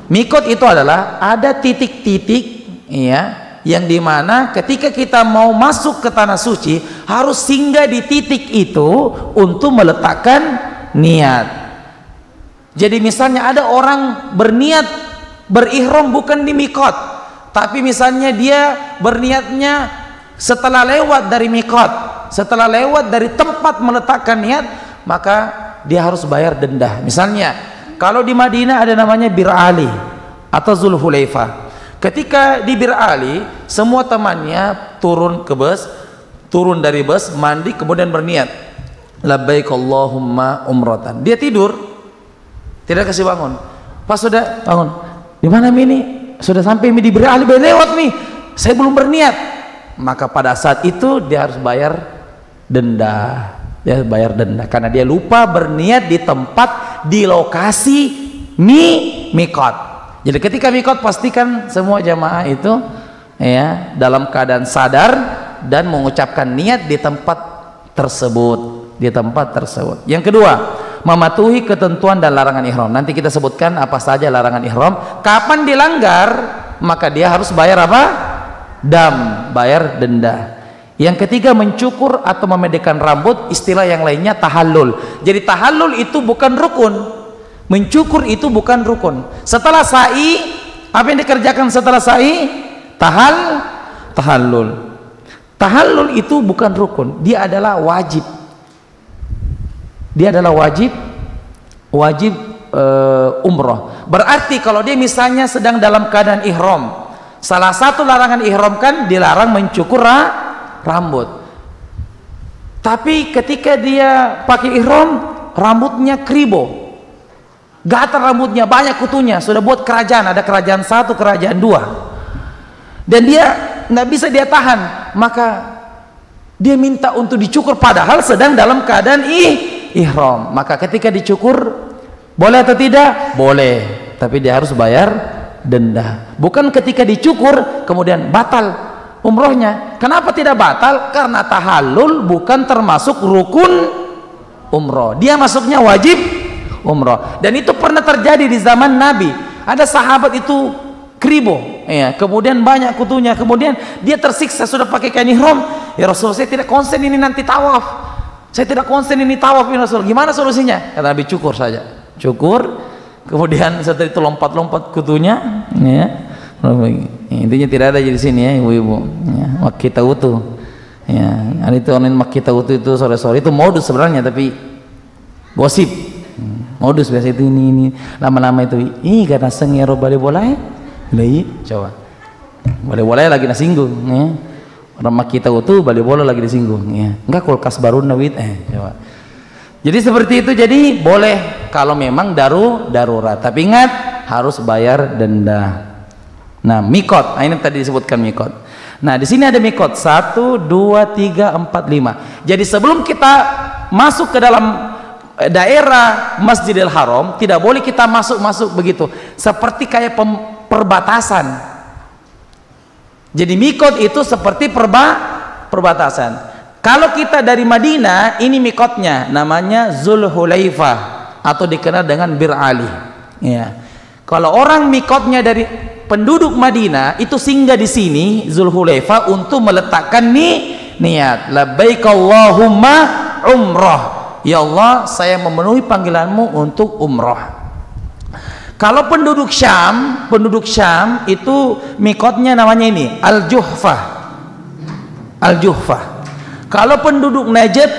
Miqat itu adalah ada titik-titik, ya, yang dimana ketika kita mau masuk ke tanah suci harus singgah di titik itu untuk meletakkan niat. Jadi misalnya ada orang berniat berihram bukan di miqat, tapi misalnya dia berniatnya setelah lewat dari miqat, setelah lewat dari tempat meletakkan niat, maka dia harus bayar denda. Misalnya kalau di Madinah ada namanya Bir Ali atau Zulhulaifah. Ketika di Bir Ali, semua temannya turun dari bus, mandi, kemudian berniat, labbaik Allahumma umratan. Dia tidur, tidak kasih bangun. Pas sudah bangun, di mana ini? Sudah sampai di Bir Ali, lewat nih, saya belum berniat. Maka pada saat itu dia harus bayar denda. Dia harus bayar denda karena dia lupa berniat di tempat, di lokasi miqat. Jadi ketika miqat, pastikan semua jamaah itu, ya, dalam keadaan sadar dan mengucapkan niat di tempat tersebut, Yang kedua, mematuhi ketentuan dan larangan ihram. Nanti kita sebutkan apa saja larangan ihram. Kapan dilanggar, maka dia harus bayar apa? Dam, bayar denda. Yang ketiga, mencukur atau memendekkan rambut. Istilah yang lainnya tahallul. Jadi tahallul itu bukan rukun, mencukur itu bukan rukun. Setelah sa'i, apa yang dikerjakan setelah sa'i? Tahallul. Tahallul itu bukan rukun, dia adalah wajib. Dia adalah wajib umroh. Berarti kalau dia misalnya sedang dalam keadaan ihram, salah satu larangan ihram kan dilarang mencukur rambut. Tapi ketika dia pakai ihram, rambutnya kribo, gatal rambutnya, banyak kutunya, sudah buat kerajaan, ada kerajaan 1, kerajaan 2, dan dia nggak bisa dia tahan. maka dia minta untuk dicukur padahal sedang dalam keadaan ihram. Maka ketika dicukur boleh atau tidak? Boleh, tapi dia harus bayar denda. Bukan ketika dicukur kemudian batal umrohnya. Kenapa tidak batal? Karena tahallul bukan termasuk rukun umroh, dia masuknya wajib umroh. Dan itu pernah terjadi di zaman Nabi. Ada sahabat itu kribo, ya, kemudian banyak kutunya, kemudian dia tersiksa sudah pakai kain ihram. Ya Rasul, saya tidak konsen ini nanti tawaf, saya tidak konsen ini tawaf ya Rasul, gimana solusinya? Kata Nabi, cukur saja, cukur, kemudian setelah itu lompat-lompat kutunya, ya. Intinya tidak ada di sini ya ibu-ibu, ya, makita utuh, ya, ada itu online makita utuh itu sore-sore itu modus sebenarnya, tapi gosip, modus biasa itu ini lama-lama itu, karena sengero boleh lagi coba boleh lagi nasinggung, ya. Orang makita utuh boleh lagi disinggung, ya. Enggak kulkas baru nawit, coba. Jadi seperti itu, jadi boleh kalau memang darurat, tapi ingat harus bayar denda. Nah, mikot, ini tadi disebutkan mikot. Nah, di sini ada mikot 1, 2, 3, 4, 5. Jadi sebelum kita masuk ke dalam daerah Masjidil Haram, tidak boleh kita masuk begitu, seperti kayak perbatasan. Jadi mikot itu seperti perbatasan. Kalau kita dari Madinah, ini mikotnya namanya Zulhulaifah atau dikenal dengan Bir Ali, ya. Kalau orang mikotnya dari penduduk Madinah itu singgah di sini Zulhulaifah untuk meletakkan niat labbaik Allahumma umrah, ya Allah saya memenuhi panggilanmu untuk umrah. Kalau penduduk Syam itu mikotnya namanya ini Al-Juhfah. Kalau penduduk Najd,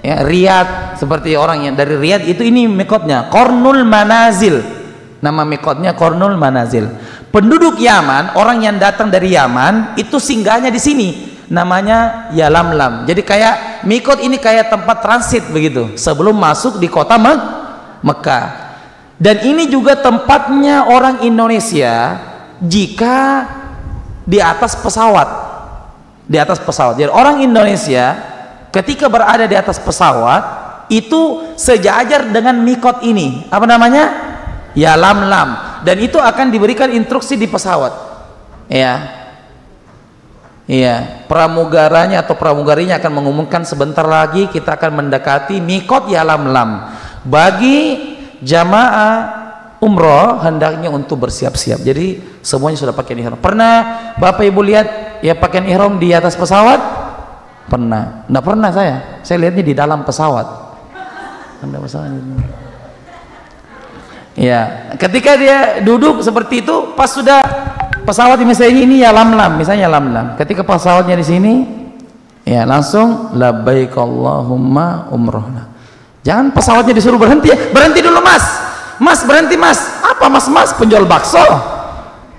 ya, Riyadh, seperti orang yang dari Riyadh itu ini mikotnya Qarnul Manazil. Nama mikotnya Qarnul Manazil. Penduduk Yaman, orang yang datang dari Yaman itu singgahnya di sini, namanya Yalamlam. Jadi kayak mikot ini kayak tempat transit begitu sebelum masuk di kota Mekah. Dan ini juga tempatnya orang Indonesia jika di atas pesawat. Jadi orang Indonesia ketika berada di atas pesawat itu sejajar dengan mikot ini. Apa namanya? Yalamlam. Dan itu akan diberikan instruksi di pesawat. Iya, pramugaranya atau pramugarinya akan mengumumkan sebentar lagi kita akan mendekati mikot Yalamlam. Bagi jamaah umroh hendaknya untuk bersiap-siap. Jadi semuanya sudah pakai ihram. Pernah Bapak Ibu lihat ya pakaian ihram di atas pesawat? Pernah? Nggak pernah saya lihatnya di dalam pesawat. Ya, ketika dia duduk seperti itu, pas sudah pesawat misalnya ini Yalamlam, misalnya Yalamlam. Ketika pesawatnya di sini, ya langsung labbaik Allahumma umrah. Jangan pesawatnya disuruh berhenti, berhenti dulu mas berhenti mas, apa mas penjual bakso,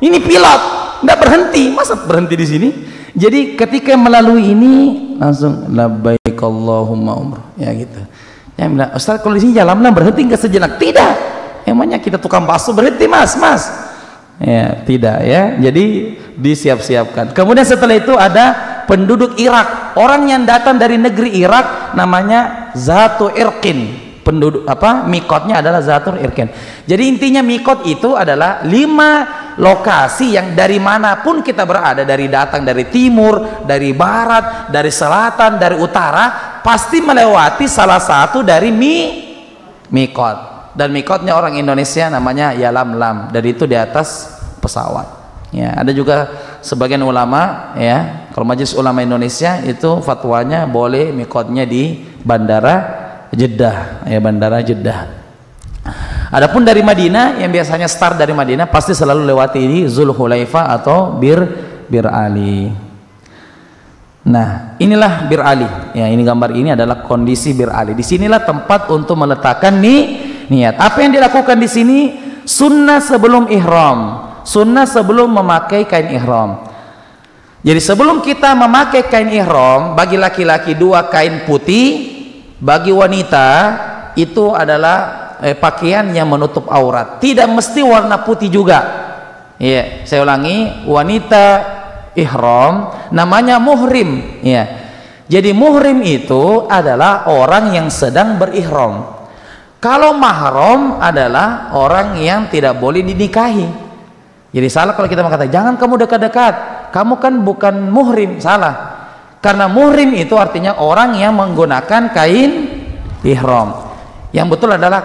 ini pilot, nggak berhenti, masa berhenti di sini? Jadi ketika melalui ini langsung labbaik Allahumma umrah, ya gitu. Ya bilang, Ustaz kalau di sini Yalamlam berhenti nggak sejenak? Tidak, emangnya kita tukang bakso berhenti mas? Ya tidak ya, jadi disiap-siapkan. Kemudian setelah itu ada penduduk Irak, orang yang datang dari negeri Irak namanya Zatu Irqin. Penduduk mikotnya adalah Zatul Irqin. Jadi intinya mikot itu adalah 5 lokasi yang dari manapun kita berada, dari datang dari timur, dari barat, dari selatan, dari utara, pasti melewati salah satu dari mikot. Dan mikotnya orang Indonesia namanya Yalamlam, dan itu di atas pesawat. Ya, ada juga sebagian ulama, ya, kalau Majelis Ulama Indonesia itu fatwanya boleh mikotnya di bandara Jeddah, ya, bandara Jeddah. Adapun dari Madinah, yang biasanya start dari Madinah pasti selalu lewati di Zulhulaifah atau Bir Ali. Nah, inilah Bir Ali. Ya, ini gambar ini adalah kondisi Bir Ali. Disinilah tempat untuk meletakkan niat. Apa yang dilakukan di sini? Sunnah sebelum ihram, sunnah sebelum memakai kain ihram. Jadi sebelum kita memakai kain ihram, bagi laki-laki 2 kain putih, bagi wanita itu adalah pakaian yang menutup aurat. Tidak mesti warna putih juga. Iya, saya ulangi, wanita ihram namanya muhrim ya. Jadi muhrim itu adalah orang yang sedang berihram. Kalau mahram adalah orang yang tidak boleh dinikahi. Jadi salah kalau kita mengatakan jangan kamu dekat-dekat, kamu kan bukan muhrim. Salah, karena muhrim itu artinya orang yang menggunakan kain ihram. Yang betul adalah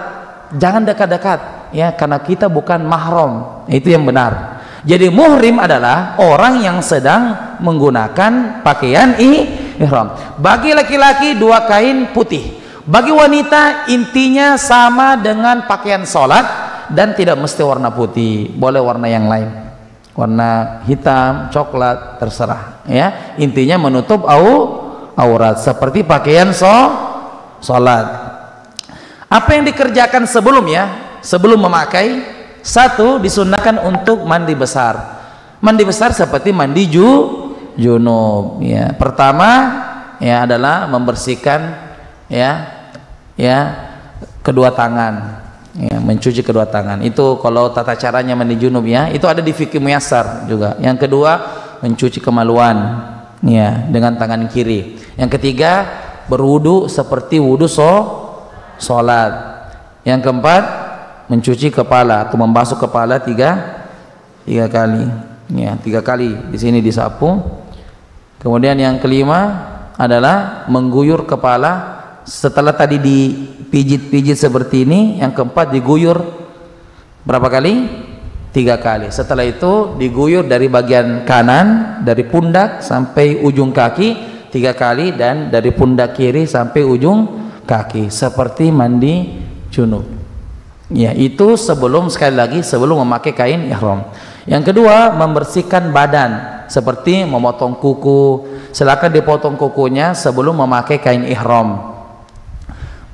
jangan dekat-dekat ya, karena kita bukan mahram. Itu yang benar. Jadi muhrim adalah orang yang sedang menggunakan pakaian ihram. Bagi laki-laki 2 kain putih, bagi wanita intinya sama dengan pakaian sholat, dan tidak mesti warna putih, boleh warna yang lain, warna hitam, coklat, terserah ya, intinya menutup aurat seperti pakaian sholat. Apa yang dikerjakan sebelumnya, sebelum memakai? 1, disunahkan untuk mandi besar. Mandi besar seperti mandi junub ya. Pertama ya adalah membersihkan ya kedua tangan ya, mencuci kedua tangan. Itu kalau tata caranya mandi junub ya, itu ada di fikih Muyassar juga. Yang kedua, mencuci kemaluan ya dengan tangan kiri. Yang ketiga, berwudu seperti wudu sholat. Yang keempat, mencuci kepala atau membasuh kepala tiga kali ya, 3 kali di sini disapu. Kemudian yang kelima adalah mengguyur kepala setelah tadi dipijit-pijit seperti ini. Yang keempat, diguyur berapa kali? 3 kali. Setelah itu diguyur dari bagian kanan, dari pundak sampai ujung kaki 3 kali, dan dari pundak kiri sampai ujung kaki, seperti mandi junub ya. Itu sebelum, sekali lagi, sebelum memakai kain ihram. Yang kedua, membersihkan badan seperti memotong kuku. Silakan dipotong kukunya sebelum memakai kain ihram.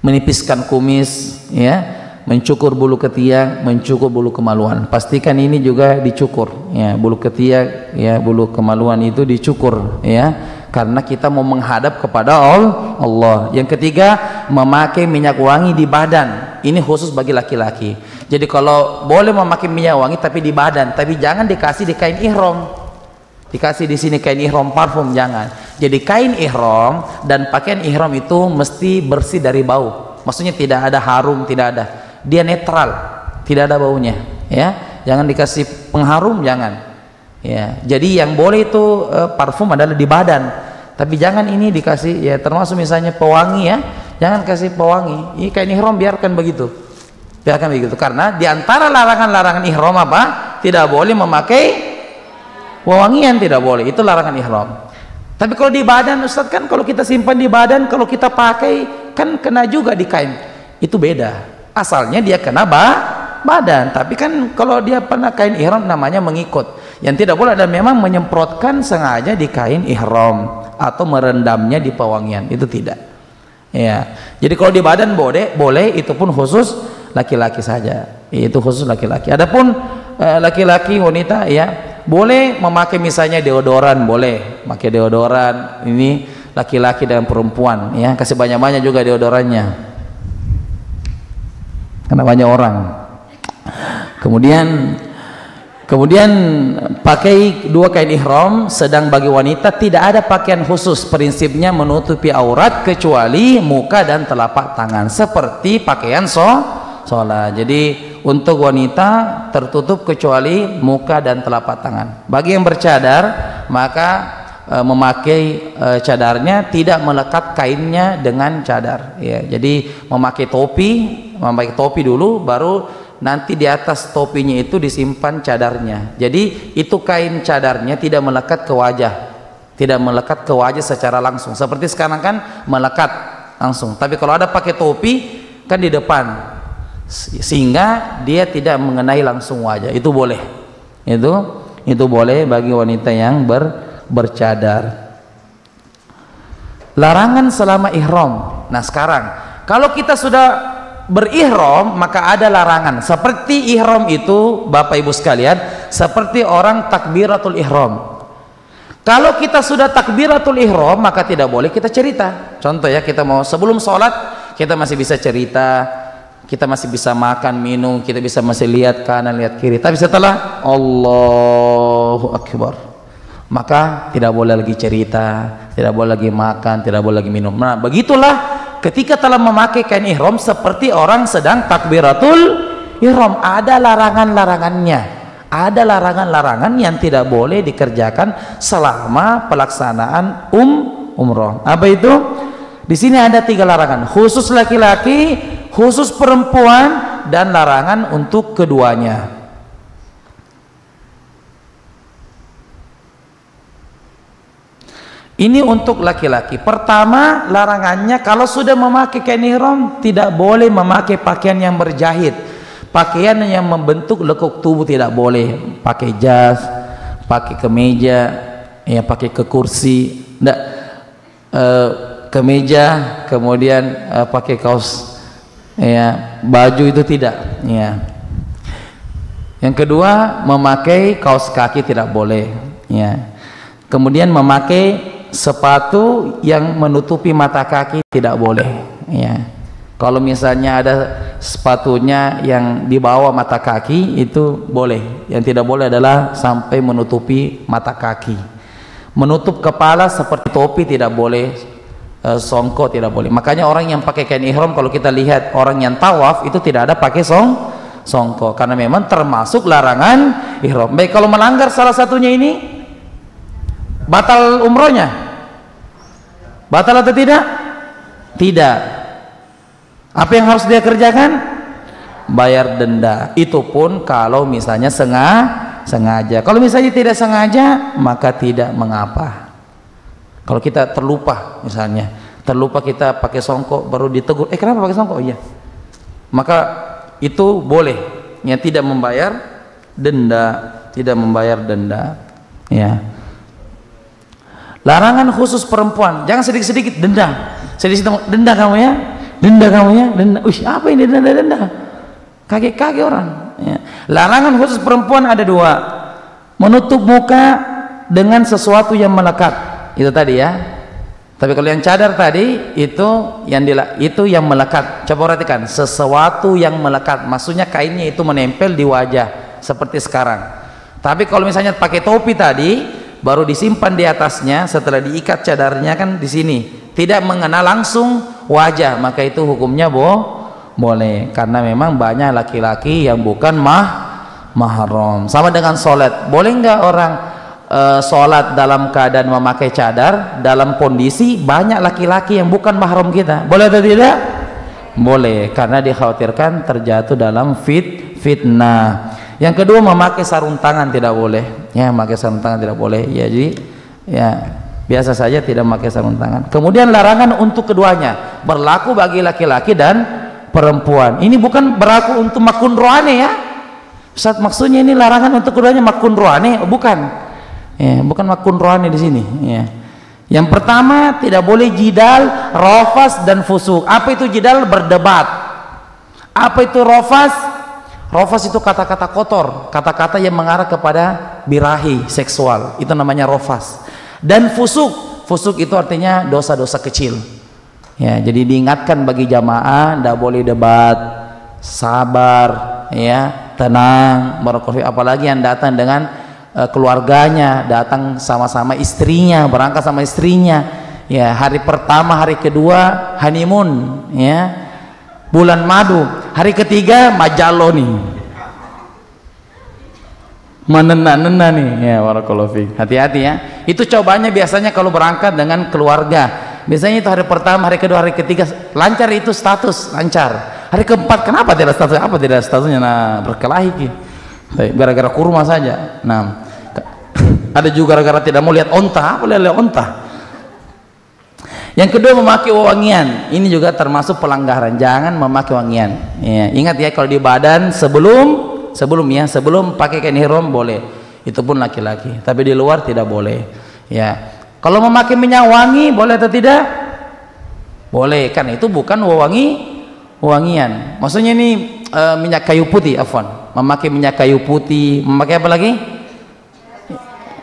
Menipiskan kumis ya, mencukur bulu ketiak, mencukur bulu kemaluan. Pastikan ini juga dicukur ya, bulu ketiak ya, bulu kemaluan itu dicukur ya, karena kita mau menghadap kepada Allah. Yang ketiga, memakai minyak wangi di badan. Ini khusus bagi laki-laki. Jadi kalau boleh memakai minyak wangi tapi di badan, tapi jangan dikasih di kain ihram. Dikasih di sini kain ihram parfum, jangan. Jadi kain ihram dan pakaian ihram itu mesti bersih dari bau. Maksudnya tidak ada harum, tidak ada. Dia netral, tidak ada baunya ya. Jangan dikasih pengharum, jangan. Ya, jadi yang boleh itu parfum adalah di badan, tapi jangan ini dikasih ya, termasuk misalnya pewangi ya, jangan kasih pewangi. Ini kain ihram biarkan begitu, karena diantara larangan-larangan ihram apa? Tidak boleh memakai wewangian, tidak boleh, itu larangan ihram. Tapi kalau di badan, Ustaz, kan kalau kita simpan di badan, kalau kita pakai kan kena juga di kain, itu beda. Asalnya dia kena badan, tapi kan kalau dia pernah kain ihram namanya mengikut. Yang tidak boleh adalah memang menyemprotkan sengaja di kain ihram atau merendamnya di pewangian, itu tidak ya. Jadi kalau di badan boleh, itu pun khusus laki-laki saja, itu khusus laki-laki. Adapun laki-laki, wanita ya boleh memakai misalnya deodoran, boleh pakai deodoran. Ini laki-laki dan perempuan ya, kasih banyak-banyak juga deodorannya karena banyak orang. Kemudian pakai 2 kain ihram. Sedang bagi wanita tidak ada pakaian khusus, prinsipnya menutupi aurat kecuali muka dan telapak tangan seperti pakaian sholat. Jadi untuk wanita tertutup kecuali muka dan telapak tangan. Bagi yang bercadar, maka memakai cadarnya tidak melekat kainnya dengan cadar ya. Jadi memakai topi dulu, baru nanti di atas topinya itu disimpan cadarnya. Jadi itu kain cadarnya tidak melekat ke wajah, tidak melekat ke wajah secara langsung seperti sekarang kan melekat langsung. Tapi kalau ada pakai topi kan di depan, sehingga dia tidak mengenai langsung wajah. Itu boleh, itu boleh bagi wanita yang bercadar. Larangan selama ihram. Nah sekarang kalau kita sudah berihram, maka ada larangan. Seperti ihram itu, Bapak Ibu sekalian, seperti orang takbiratul ihram. Kalau kita sudah takbiratul ihram, maka tidak boleh kita cerita. Contoh ya, kita mau sebelum sholat, kita masih bisa cerita, kita masih bisa makan, minum, kita bisa masih lihat kanan, lihat kiri. Tapi setelah Allahu Akbar, maka tidak boleh lagi cerita, tidak boleh lagi makan, tidak boleh lagi minum. Nah, begitulah ketika telah memakai kain ihram seperti orang sedang takbiratul ihram. Ada larangan-larangannya, ada larangan-larangan yang tidak boleh dikerjakan selama pelaksanaan umroh. Apa itu? Di sini ada 3 larangan, khusus laki-laki, khusus perempuan, dan larangan untuk keduanya. Ini untuk laki-laki. Pertama, larangannya kalau sudah memakai kain ihram tidak boleh memakai pakaian yang berjahit. Pakaian yang membentuk lekuk tubuh tidak boleh. Pakai jas, pakai kemeja, ya pakai ke kursi, enggak kemeja, kemudian pakai kaos, ya baju itu tidak. Ya. Yang kedua, memakai kaos kaki tidak boleh. Ya. Kemudian memakai sepatu yang menutupi mata kaki tidak boleh. Ya. Kalau misalnya ada sepatunya yang di bawah mata kaki itu boleh. Yang tidak boleh adalah sampai menutupi mata kaki. Menutup kepala seperti topi tidak boleh, songkok tidak boleh. Makanya orang yang pakai kain ihram, kalau kita lihat orang yang tawaf itu tidak ada pakai songkok, karena memang termasuk larangan ihram. Baik, kalau melanggar salah satunya ini batal umrohnya? Batal atau tidak? Tidak. Apa yang harus dia kerjakan? Bayar denda. Itu pun kalau misalnya sengaja. Kalau misalnya tidak sengaja, maka tidak mengapa. Kalau kita terlupa, misalnya terlupa kita pakai songkok baru ditegur, kenapa pakai songkok? Iya. Maka itu boleh, ya, tidak membayar denda, ya. Larangan khusus perempuan, jangan sedikit-sedikit denda, denda kamu ya, denda. Apa ini denda? Kaget orang. Ya. Larangan khusus perempuan ada 2, menutup muka dengan sesuatu yang melekat, itu tadi ya. Tapi kalau yang cadar tadi itu yang melekat. Coba perhatikan, sesuatu yang melekat, maksudnya kainnya itu menempel di wajah seperti sekarang. Tapi kalau misalnya pakai topi tadi, baru disimpan di atasnya, setelah diikat cadarnya kan di sini, tidak mengenal langsung wajah, maka itu hukumnya boleh, karena memang banyak laki-laki yang bukan mahram. Sama dengan sholat, boleh nggak orang sholat dalam keadaan memakai cadar dalam kondisi banyak laki-laki yang bukan mahram kita? Boleh atau tidak? Boleh, karena dikhawatirkan terjatuh dalam fitnah. Yang kedua, memakai sarung tangan tidak boleh. Ya, memakai sarung tangan tidak boleh. Ya, jadi ya biasa saja, tidak memakai sarung tangan. Kemudian larangan untuk keduanya, berlaku bagi laki-laki dan perempuan. Ini bukan berlaku untuk makun rohani ya. Ustaz, maksudnya ini larangan untuk keduanya makun rohani? Bukan. Ya, bukan makun rohani di sini. Ya. Yang pertama, tidak boleh jidal, rofas dan fusuk. Apa itu jidal? Berdebat. Apa itu rofas? Rofas itu kata-kata kotor, kata-kata yang mengarah kepada birahi seksual, itu namanya rofas. Dan fusuk itu artinya dosa-dosa kecil. Ya, jadi diingatkan bagi jamaah, tidak boleh debat, sabar, ya, tenang, apalagi yang datang dengan keluarganya, datang sama-sama istrinya, berangkat sama istrinya, ya, hari pertama, hari kedua honeymoon, ya, bulan madu, hari ketiga majalo nih, menena-nena nih, ya, barakallahu fiik. Hati-hati ya, itu cobaannya biasanya kalau berangkat dengan keluarga, biasanya itu hari pertama, hari kedua, hari ketiga lancar, itu status lancar. Hari keempat kenapa tidak status? Apa tidak statusnya? Nah, berkelahi gara-gara kurma saja. Nah, ada juga gara-gara tidak mau lihat onta. Apa lihat onta? Yang kedua, memakai wewangian. Ini juga termasuk pelanggaran. Jangan memakai wangian. Ya, ingat ya, kalau di badan sebelum pakai kain ihram boleh. Itu pun laki-laki. Tapi di luar tidak boleh. Ya. Kalau memakai minyak wangi boleh atau tidak? Boleh. Kan itu bukan wewangian. Maksudnya ini minyak kayu putih, afwan. Memakai minyak kayu putih, memakai apa lagi?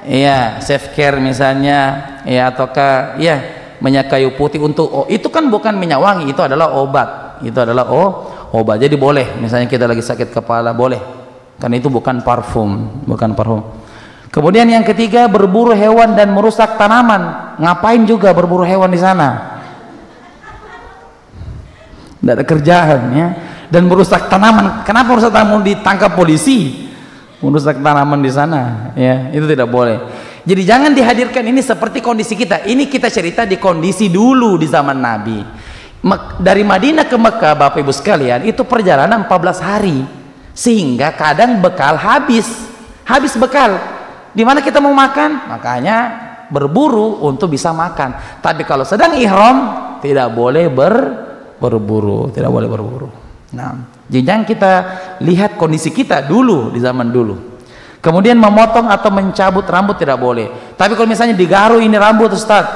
Iya, self care misalnya, ya, ataukah ya minyak kayu putih untuk itu kan bukan minyak wangi, itu adalah obat. Itu adalah obat. Jadi boleh, misalnya kita lagi sakit kepala boleh. Karena itu bukan parfum. Kemudian yang ketiga, berburu hewan dan merusak tanaman. Ngapain juga berburu hewan di sana? Tidak ada kerjaan ya. Dan merusak tanaman. Kenapa merusak tanaman? Ditangkap polisi. Merusak tanaman di sana, ya itu tidak boleh. Jadi jangan dihadirkan ini seperti kondisi kita. Ini kita cerita di kondisi dulu di zaman Nabi. Dari Madinah ke Mekah, Bapak Ibu sekalian, itu perjalanan 14 hari. Sehingga kadang bekal habis bekal. Di mana kita mau makan, makanya berburu untuk bisa makan. Tapi kalau sedang ihram tidak boleh berburu, tidak boleh berburu. Nah, jangan kita lihat kondisi kita dulu di zaman dulu. Kemudian memotong atau mencabut rambut tidak boleh. Tapi kalau misalnya digaru ini rambut Ustaz,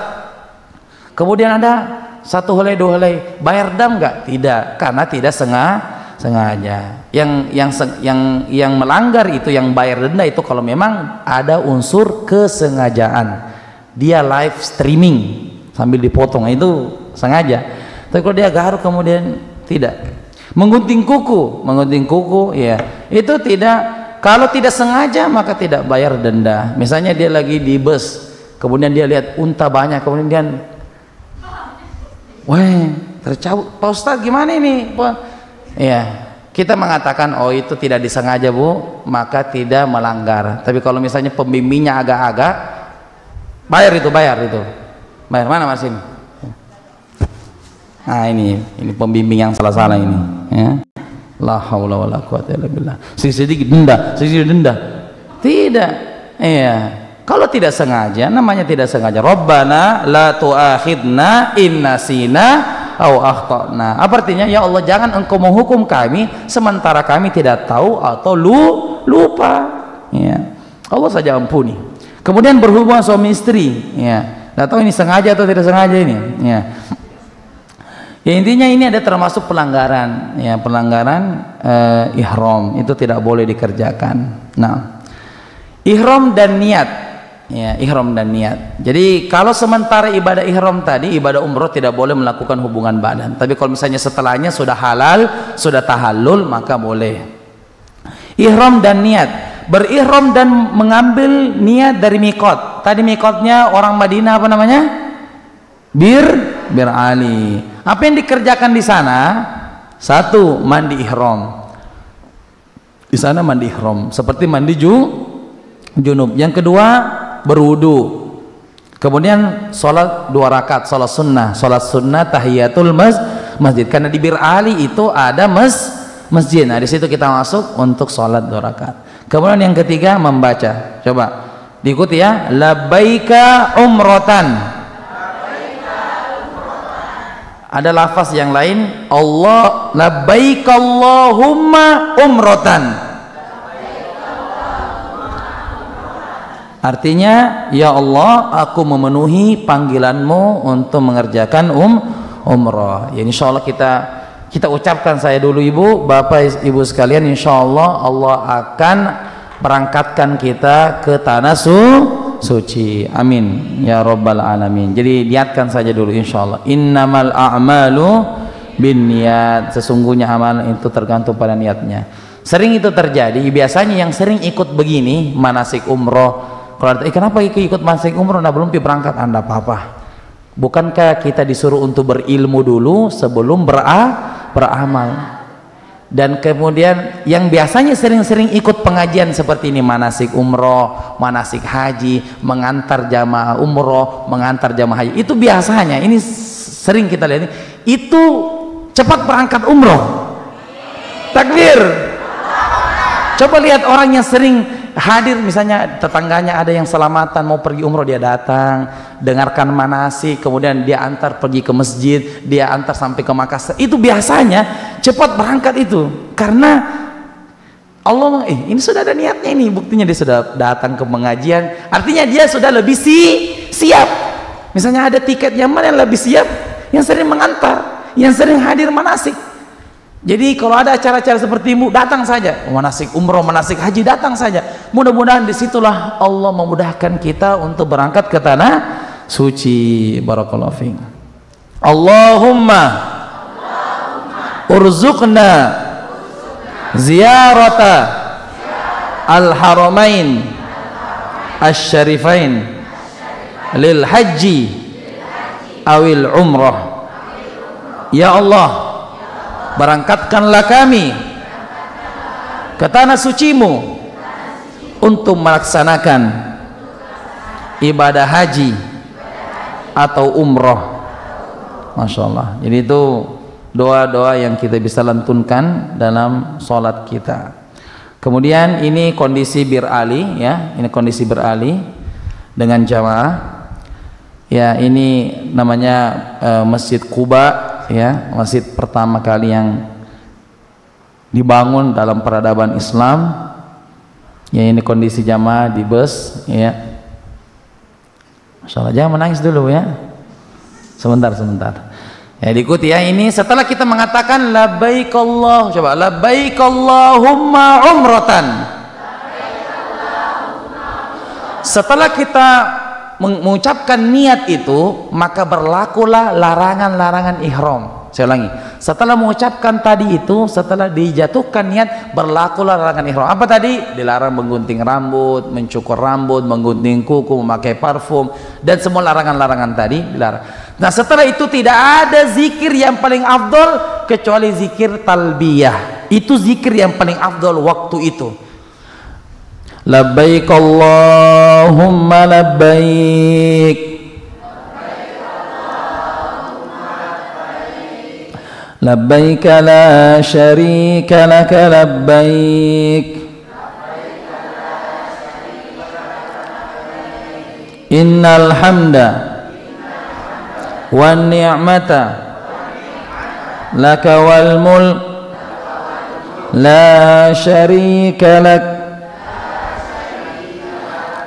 kemudian ada satu helai dua helai, bayar dam nggak? Tidak, karena tidak sengaja. Yang melanggar itu, yang bayar denda itu kalau memang ada unsur kesengajaan. Dia live streaming sambil dipotong, itu sengaja. Tapi kalau dia garu kemudian tidak. Menggunting kuku ya, itu tidak. Kalau tidak sengaja maka tidak bayar denda. Misalnya dia lagi di bus, kemudian dia lihat unta banyak, kemudian dia, wah tercabut, Pak Ustadz gimana ini Pak? Ya, kita mengatakan oh itu tidak disengaja Bu, maka tidak melanggar. Tapi kalau misalnya pembimbingnya agak-agak, bayar itu. Bayar mana Mas ini? Nah ini pembimbing yang salah-salah ini, ya. La haula wala quwata illa billah. Sedikit denda. Tidak. Iya. Kalau tidak sengaja, namanya tidak sengaja. Rabbana la tu'akhidna in nasina aw akhtana. Apa artinya? Ya Allah, jangan engkau menghukum kami sementara kami tidak tahu atau lupa. Ya. Allah saja ampuni. Kemudian berhubungan suami istri, ya. Tidak tahu ini sengaja atau tidak sengaja ini, ya. Ya, intinya ini ada termasuk pelanggaran, ya, pelanggaran ihram, itu tidak boleh dikerjakan. Nah, ihram dan niat, ya, ihram dan niat. Jadi kalau sementara ibadah ihram tadi, ibadah umroh tidak boleh melakukan hubungan badan. Tapi kalau misalnya setelahnya sudah halal, sudah tahallul, maka boleh. Ihram dan niat, berihram dan mengambil niat dari mikot. Tadi mikotnya orang Madinah apa namanya? Bir Ali. Apa yang dikerjakan di sana? Satu, mandi ihram. Di sana mandi ihram seperti mandi junub. Yang kedua, berwudu. Kemudian sholat 2 rakaat, sholat sunnah tahiyatul masjid. Karena di Bir Ali itu ada masjid. Nah, di situ kita masuk untuk sholat 2 rakaat. Kemudian yang ketiga, membaca. Coba diikuti ya. Labbaika umrotan. Ada lafaz yang lain, Allah labbaik Allahumma umrotan. Artinya, ya Allah, aku memenuhi panggilanmu untuk mengerjakan umrah. Ya, insya Allah kita ucapkan, saya dulu Ibu, Bapak Ibu sekalian, insya Allah Allah akan berangkatkan kita ke tanah suci, amin ya rabbal alamin. Jadi niatkan saja dulu insyaallah. Innamal a'malu binniyat, sesungguhnya amalan itu tergantung pada niatnya. Sering itu terjadi, biasanya yang sering ikut begini manasik umroh, kalau kenapa ikut manasik umroh, nah belum berangkat, Anda apa-apa. Bukankah kita disuruh untuk berilmu dulu sebelum beramal? Dan kemudian yang biasanya sering-sering ikut pengajian seperti ini, manasik umroh, manasik haji, mengantar jamaah umroh, mengantar jamaah haji, itu biasanya ini sering kita lihat, itu cepat berangkat umroh. Takbir. Coba lihat orang yang sering hadir, misalnya tetangganya ada yang selamatan mau pergi umroh, dia datang dengarkan manasik, kemudian dia antar pergi ke masjid, dia antar sampai ke Makassar. Itu biasanya cepat berangkat itu karena Allah ini sudah ada niatnya, ini buktinya dia sudah datang ke pengajian, artinya dia sudah lebih siap. Misalnya ada tiketnya, mana yang lebih siap? Yang sering mengantar, yang sering hadir manasik. Jadi kalau ada acara-acara seperti ini, datang saja, manasik umroh, manasik haji, datang saja. Mudah-mudahan disitulah Allah memudahkan kita untuk berangkat ke tanah suci. Barakallahu fiik. Allahumma urzuqna ziyarata al-haramain asy-syarifain lil haji awil umrah. Ya Allah, berangkatkanlah kami ke tanah sucimu untuk melaksanakan ibadah haji atau umrah. Masya Allah. Jadi itu doa-doa yang kita bisa lantunkan dalam sholat kita. Kemudian ini kondisi beralih ya, ini kondisi beralih dengan jamaah ya. Ini namanya Masjid Quba ya, masjid pertama kali yang dibangun dalam peradaban Islam ya. Ini kondisi jamaah di bus ya. Masya Allah, jangan menangis dulu ya, sebentar ya, diikuti ya. Ini setelah kita mengatakan labbaik Allah, coba labbaik Allahumma umratan. Setelah kita mengucapkan niat itu, maka berlakulah larangan-larangan ihram. Saya ulangi, setelah mengucapkan tadi itu, setelah dijatuhkan niat, berlakulah larangan ihram. Apa tadi? Dilarang menggunting rambut, mencukur rambut, menggunting kuku, memakai parfum, dan semua larangan-larangan tadi dilarang. Nah setelah itu tidak ada zikir yang paling afdol kecuali zikir talbiyah. Itu zikir yang paling afdol waktu itu. Labbaik Allahumma labbaik, labbaik la syarika laka labbaik, innal hamda wan ni'mata laka wal mulk la syarika lak.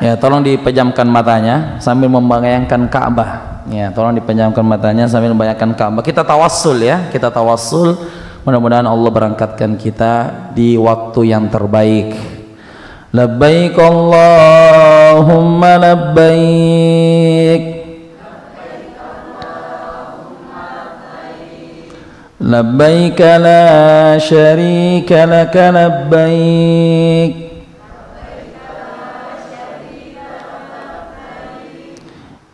Ya, tolong dipejamkan matanya sambil membayangkan Ka'bah. Ya, tolong dipejamkan matanya sambil membayangkan Ka'bah. Kita tawassul ya, kita tawassul. Mudah-mudahan Allah berangkatkan kita di waktu yang terbaik. Labbaik Allahumma labbaik, labbaik la syarika laka labbaik,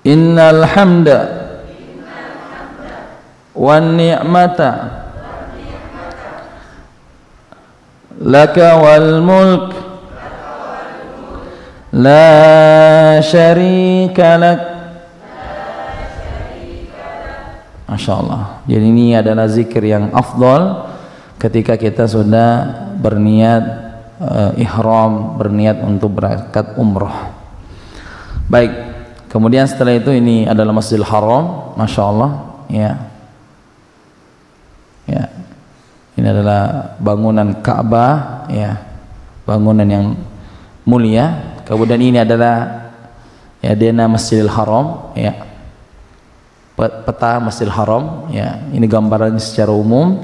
innal hamda wan ni'mata laka wal mulk la syarika lak. Masya Allah. Jadi ini adalah zikir yang afdal ketika kita sudah berniat ihram, berniat untuk berangkat umrah. Baik. Kemudian setelah itu ini adalah Masjidil Haram, Masya Allah ya. Ya, ini adalah bangunan Ka'bah ya, bangunan yang mulia. Kemudian ini adalah ya denah Masjidil Haram ya, peta Masjidil Haram ya. Ini gambarannya secara umum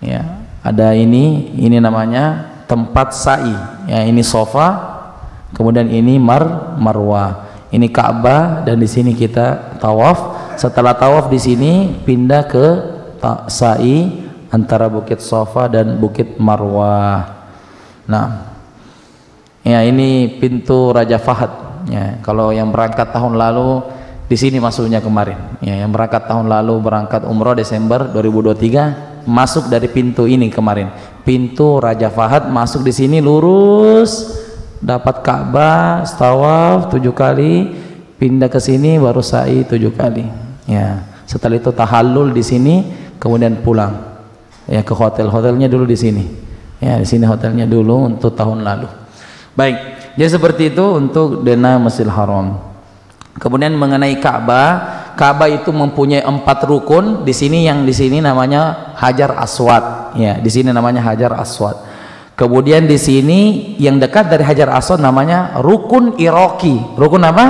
ya. Ada ini namanya tempat sa'i ya. Ini sofa, kemudian ini marwah. Ini Ka'bah dan di sini kita tawaf. Setelah tawaf di sini pindah ke sa'i antara Bukit Safa dan Bukit Marwah. Nah, ya ini pintu Raja Fahad. Ya, kalau yang berangkat tahun lalu di sini masuknya kemarin. Ya, yang berangkat tahun lalu berangkat umroh Desember 2023 masuk dari pintu ini kemarin. Pintu Raja Fahad masuk di sini lurus. Dapat Ka'bah, tawaf 7 kali, pindah ke sini baru sa'i 7 kali. Ya, setelah itu tahallul di sini, kemudian pulang. Ya, ke hotelnya dulu di sini. Ya, di sini hotelnya dulu untuk tahun lalu. Baik, jadi seperti itu untuk denah Masjidil Haram. Kemudian mengenai Ka'bah itu mempunyai 4 rukun. Di sini yang di sini namanya Hajar Aswad. Ya, di sini namanya Hajar Aswad. Kemudian di sini yang dekat dari Hajar Aswad namanya Rukun Iraqi. Rukun apa?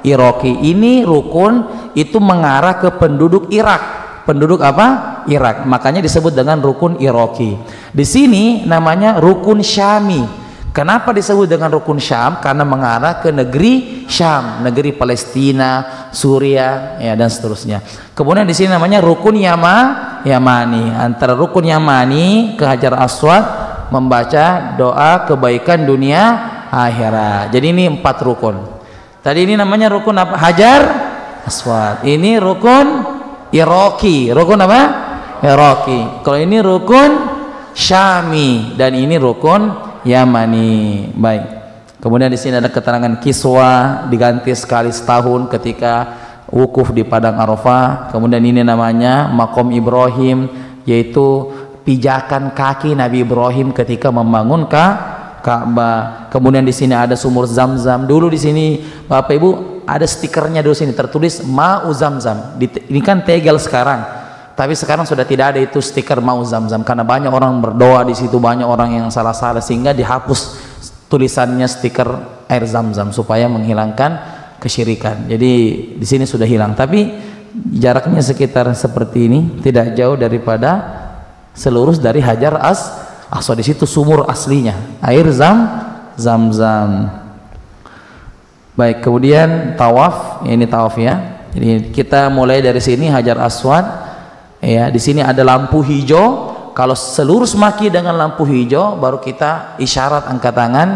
Iraqi. Ini rukun itu mengarah ke penduduk Irak. Penduduk apa? Irak. Makanya disebut dengan Rukun Iraqi. Di sini namanya Rukun Syami. Kenapa disebut dengan Rukun Syam? Karena mengarah ke negeri Syam, negeri Palestina, Suriah, ya dan seterusnya. Kemudian di sini namanya Rukun Yamani. Antara Rukun Yamani ke Hajar Aswad membaca doa kebaikan dunia akhirat. Jadi ini 4 rukun. Tadi ini namanya rukun apa? Hajar Aswad. Ini rukun Iraqi. Rukun apa? Iraqi. Kalau ini rukun Syami dan ini rukun Yamani. Baik. Kemudian di sini ada keterangan kiswa diganti sekali setahun ketika wukuf di padang Arafah. Kemudian ini namanya Maqam Ibrahim, yaitu pijakan kaki Nabi Ibrahim ketika membangun Ka'bah. Kemudian di sini ada sumur Zam-Zam. Dulu di sini Bapak Ibu ada stikernya dulu sini tertulis Ma'u Zam-Zam. Ini kan tegel sekarang. Tapi sekarang sudah tidak ada itu stiker Ma'u Zam-Zam karena banyak orang berdoa di situ, banyak orang yang salah-salah sehingga dihapus tulisannya stiker air Zam-Zam supaya menghilangkan kesyirikan. Jadi di sini sudah hilang, tapi jaraknya sekitar seperti ini, tidak jauh daripada selurus dari Hajar Aswad. Di situ sumur aslinya, air Zam-Zam. Baik, kemudian tawaf, ini tawaf ya. Jadi kita mulai dari sini Hajar Aswad ya. Di sini ada lampu hijau. Kalau selurus maki dengan lampu hijau, baru kita isyarat angkat tangan,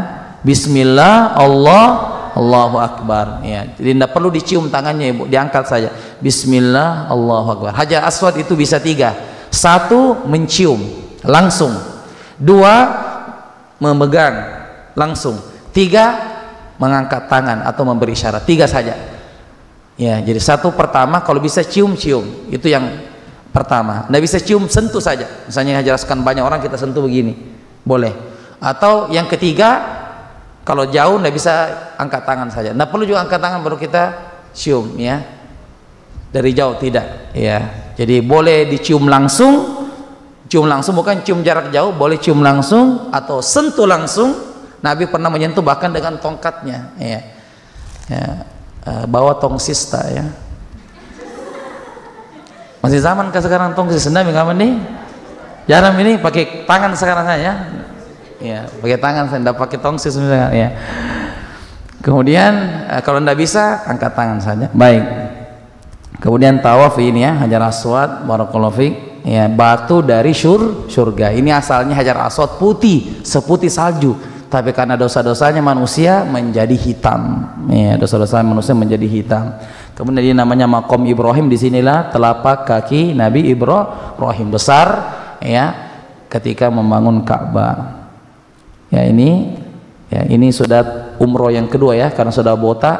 Bismillah, Allahu Akbar ya. Jadi tidak perlu dicium tangannya Ibu, diangkat saja, Bismillah, Allahu Akbar. Hajar Aswad itu bisa 3. 1 mencium langsung, 2 memegang langsung, 3 mengangkat tangan atau memberi isyarat. 3 saja ya. Jadi 1 pertama kalau bisa cium-cium, itu yang pertama. Nggak bisa cium, sentuh saja. Misalnya Hajar Aswad banyak orang, kita sentuh begini, boleh. Atau yang ketiga, kalau jauh nggak bisa, angkat tangan saja. Nggak perlu juga angkat tangan baru kita cium ya. Dari jauh tidak ya. Jadi boleh dicium langsung, cium langsung, bukan cium jarak jauh, boleh cium langsung atau sentuh langsung. Nabi pernah menyentuh bahkan dengan tongkatnya ya. Bawa tongsista ya. Masih zaman ke sekarang tongsis Nabi kapan nih? Jarang ini pakai tangan sekarang saja. Ya, pakai tangan, saya tidak pakai tongsis misalnya ya. Kemudian kalau tidak bisa, angkat tangan saja. Baik. Kemudian tawaf ini ya, Hajar Aswad, barakallahu fiik, ya, batu dari surga. Ini asalnya Hajar Aswad putih, seputih salju, tapi karena dosa-dosanya manusia menjadi hitam. Ya, dosa-dosa manusia menjadi hitam. Kemudian ini namanya Maqam Ibrahim. Disinilah telapak kaki Nabi Ibrahim besar ya ketika membangun Ka'bah. Ya ini sudah umroh yang kedua ya, karena sudah botak.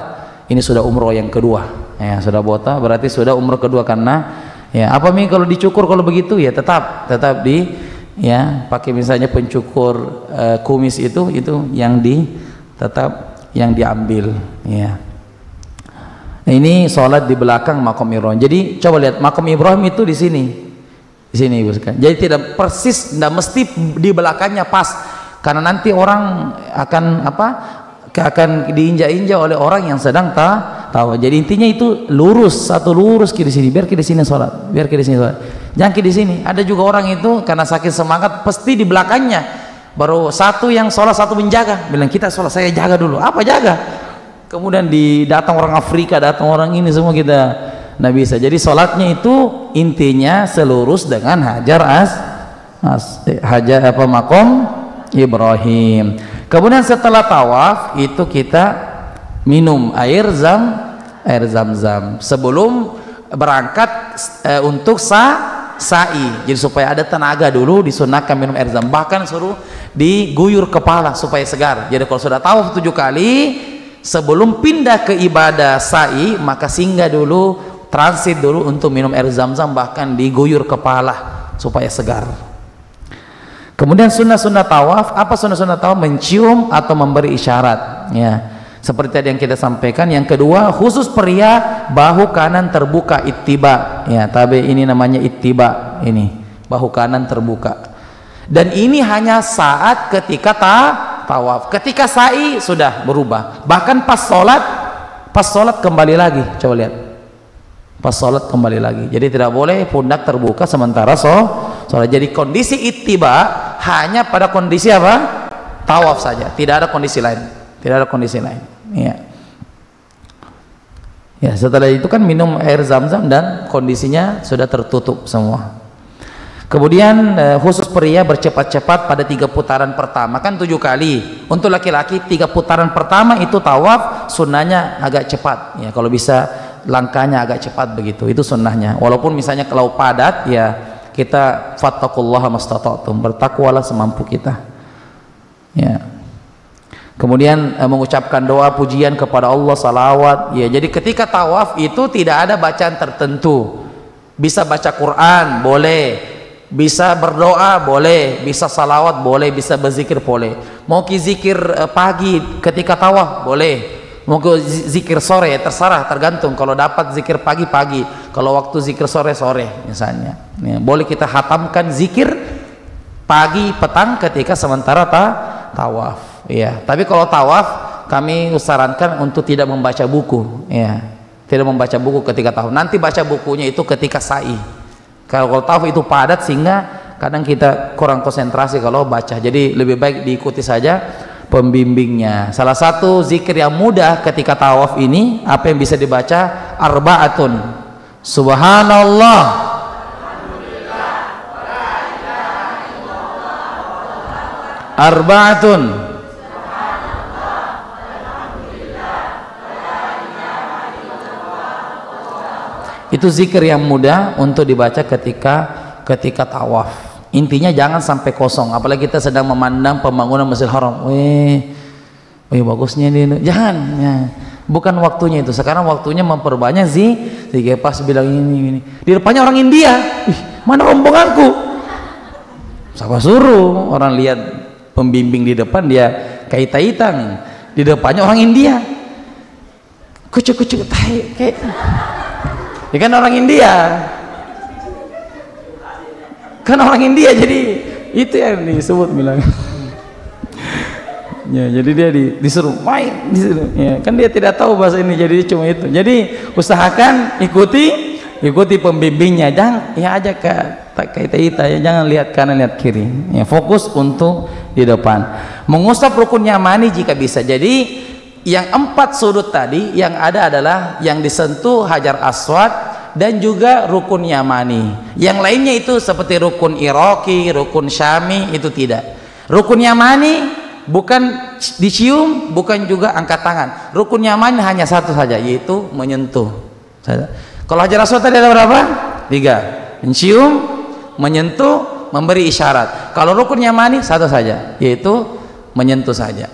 Ini sudah umroh yang kedua ya, sudah botak berarti sudah umroh kedua. Karena ya apa nih kalau dicukur kalau begitu ya tetap di ya pakai misalnya pencukur kumis itu yang tetap yang diambil ya. Nah, ini sholat di belakang Maqam Ibrahim. Jadi coba lihat Maqam Ibrahim itu di sini Ibu sekalian. Jadi tidak persis, tidak mesti di belakangnya pas, karena nanti orang akan diinjak-injak oleh orang yang sedang tahu. Jadi intinya itu lurus, satu lurus ke di sini, biar ke di sini sholat, jangan ke di sini. Ada juga orang itu karena sakit semangat pasti di belakangnya, baru satu yang sholat satu menjaga, bilang kita sholat, saya jaga dulu. Apa jaga? Kemudian datang orang Afrika, datang orang ini, semua kita nggak bisa. Jadi sholatnya itu intinya selurus dengan Maqam Ibrahim. Kemudian setelah tawaf itu kita minum air Zam-Zam sebelum berangkat untuk sa'i. Jadi supaya ada tenaga dulu disunahkan minum air Zam. Bahkan suruh diguyur kepala supaya segar. Jadi kalau sudah tawaf 7 kali, sebelum pindah ke ibadah sa'i, maka singgah dulu, transit dulu untuk minum air Zam-Zam, bahkan diguyur kepala supaya segar. Kemudian sunnah-sunnah tawaf, apa sunnah-sunnah tawaf? Mencium atau memberi isyarat ya, seperti tadi yang kita sampaikan. Yang kedua, khusus pria, bahu kanan terbuka, ittiba ya. Tapi ini namanya ittiba, ini bahu kanan terbuka, dan ini hanya saat ketika tawaf. Ketika sa'i sudah berubah. Bahkan pas sholat kembali lagi. Coba lihat, pas sholat kembali lagi. Jadi tidak boleh pundak terbuka sementara sholat. Jadi kondisi ittiba hanya pada kondisi apa? Tawaf saja, tidak ada kondisi lain. Ya. Setelah itu kan minum air Zam-Zam dan kondisinya sudah tertutup semua. Kemudian khusus pria bercepat-cepat pada 3 putaran pertama, kan 7 kali. Untuk laki-laki 3 putaran pertama itu tawaf, sunnahnya agak cepat ya, kalau bisa langkahnya agak cepat begitu, itu sunnahnya. Walaupun misalnya kalau padat ya kita fattaqullaha mastata'tum, bertakwalah semampu kita ya. Kemudian mengucapkan doa pujian kepada Allah, salawat ya. Jadi ketika tawaf itu tidak ada bacaan tertentu, bisa baca Quran boleh, bisa berdoa boleh, bisa salawat boleh, bisa berzikir boleh. Mau zikir pagi ketika tawaf boleh, mau zikir sore terserah, tergantung. Kalau dapat zikir pagi pagi, kalau waktu zikir sore sore misalnya ya, boleh kita hatamkan zikir pagi petang ketika sementara tawaf ya. Tapi kalau tawaf kami sarankan untuk tidak membaca buku ya, tidak membaca buku ketika tawaf, nanti baca bukunya itu ketika sa'i. Kalau tawaf itu padat sehingga kadang kita kurang konsentrasi kalau baca, jadi lebih baik diikuti saja pembimbingnya. Salah satu zikir yang mudah ketika tawaf ini, apa yang bisa dibaca? Arba'atun subhanallah, arba'atun, itu zikir yang mudah untuk dibaca ketika tawaf. Intinya jangan sampai kosong, apalagi kita sedang memandang pembangunan Masjidil Haram. Bagusnya ini, jangan ya. Bukan waktunya itu. Sekarang waktunya memperbanyak zikir. Pas bilang ini di depannya orang India, mana rombonganku? Siapa suruh orang lihat pembimbing di depan, dia kaitan di depannya orang India, kucuk kayak ya kan orang India, jadi itu yang disebut bilang ya. Jadi dia disuruh main di situ ya, kan dia tidak tahu bahasa ini, jadi cuma itu. Jadi usahakan ikuti pembimbingnya, jangan ya aja kayak ya, jangan lihat kanan lihat kiri ya, fokus untuk di depan. Mengusap rukun yamani jika bisa. Jadi yang 4 sudut tadi yang ada adalah yang disentuh Hajar Aswad dan juga rukun yamani. Yang lainnya itu seperti rukun Iraqi, rukun Syami itu tidak. Rukun yamani bukan dicium, bukan juga angkat tangan. Rukun yamani hanya satu saja, yaitu menyentuh. Kalau Hajar Aswad tadi ada berapa? 3. Mencium, menyentuh, memberi isyarat. Kalau rukun yamani satu saja, yaitu menyentuh saja.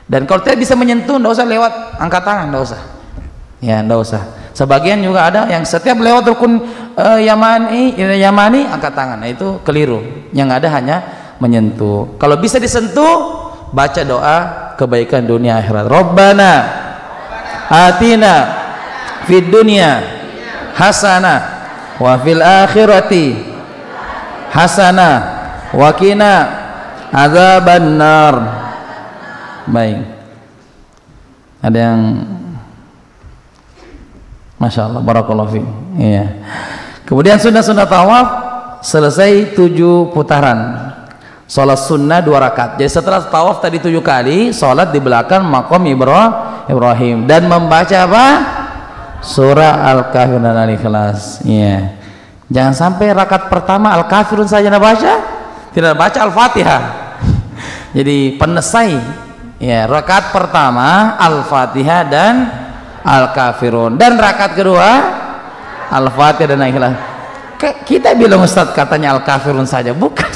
Dan kalau tidak bisa menyentuh, tidak usah lewat angkat tangan, tidak usah ya, tidak usah. Sebagian juga ada yang setiap lewat rukun yamani angkat tangan, nah, itu keliru. Yang ada hanya menyentuh. Kalau bisa disentuh, baca doa kebaikan dunia akhirat. Rabbana atina fid dunya hasanah wa fil akhirati hasanah wa qina adzabannar. Baik, ada yang Masya Allah, barakallahu fi. Iya. Kemudian sunnah tawaf selesai 7 putaran. Salat sunnah 2 rakaat. Jadi setelah tawaf tadi 7 kali, salat di belakang maqam Ibrahim dan membaca apa? Surah Al-Kafirun dan Al-Ikhlas. Iya. Jangan sampai rakaat pertama Al-Kafirun saja baca, tidak baca Al-Fatihah. Jadi penesai. Ya, rakaat pertama Al-Fatihah dan Al-Kafirun, dan rakaat kedua Al-Fatihah dan Al-Ikhlas. Kita bilang Ustaz katanya Al-Kafirun saja, bukan.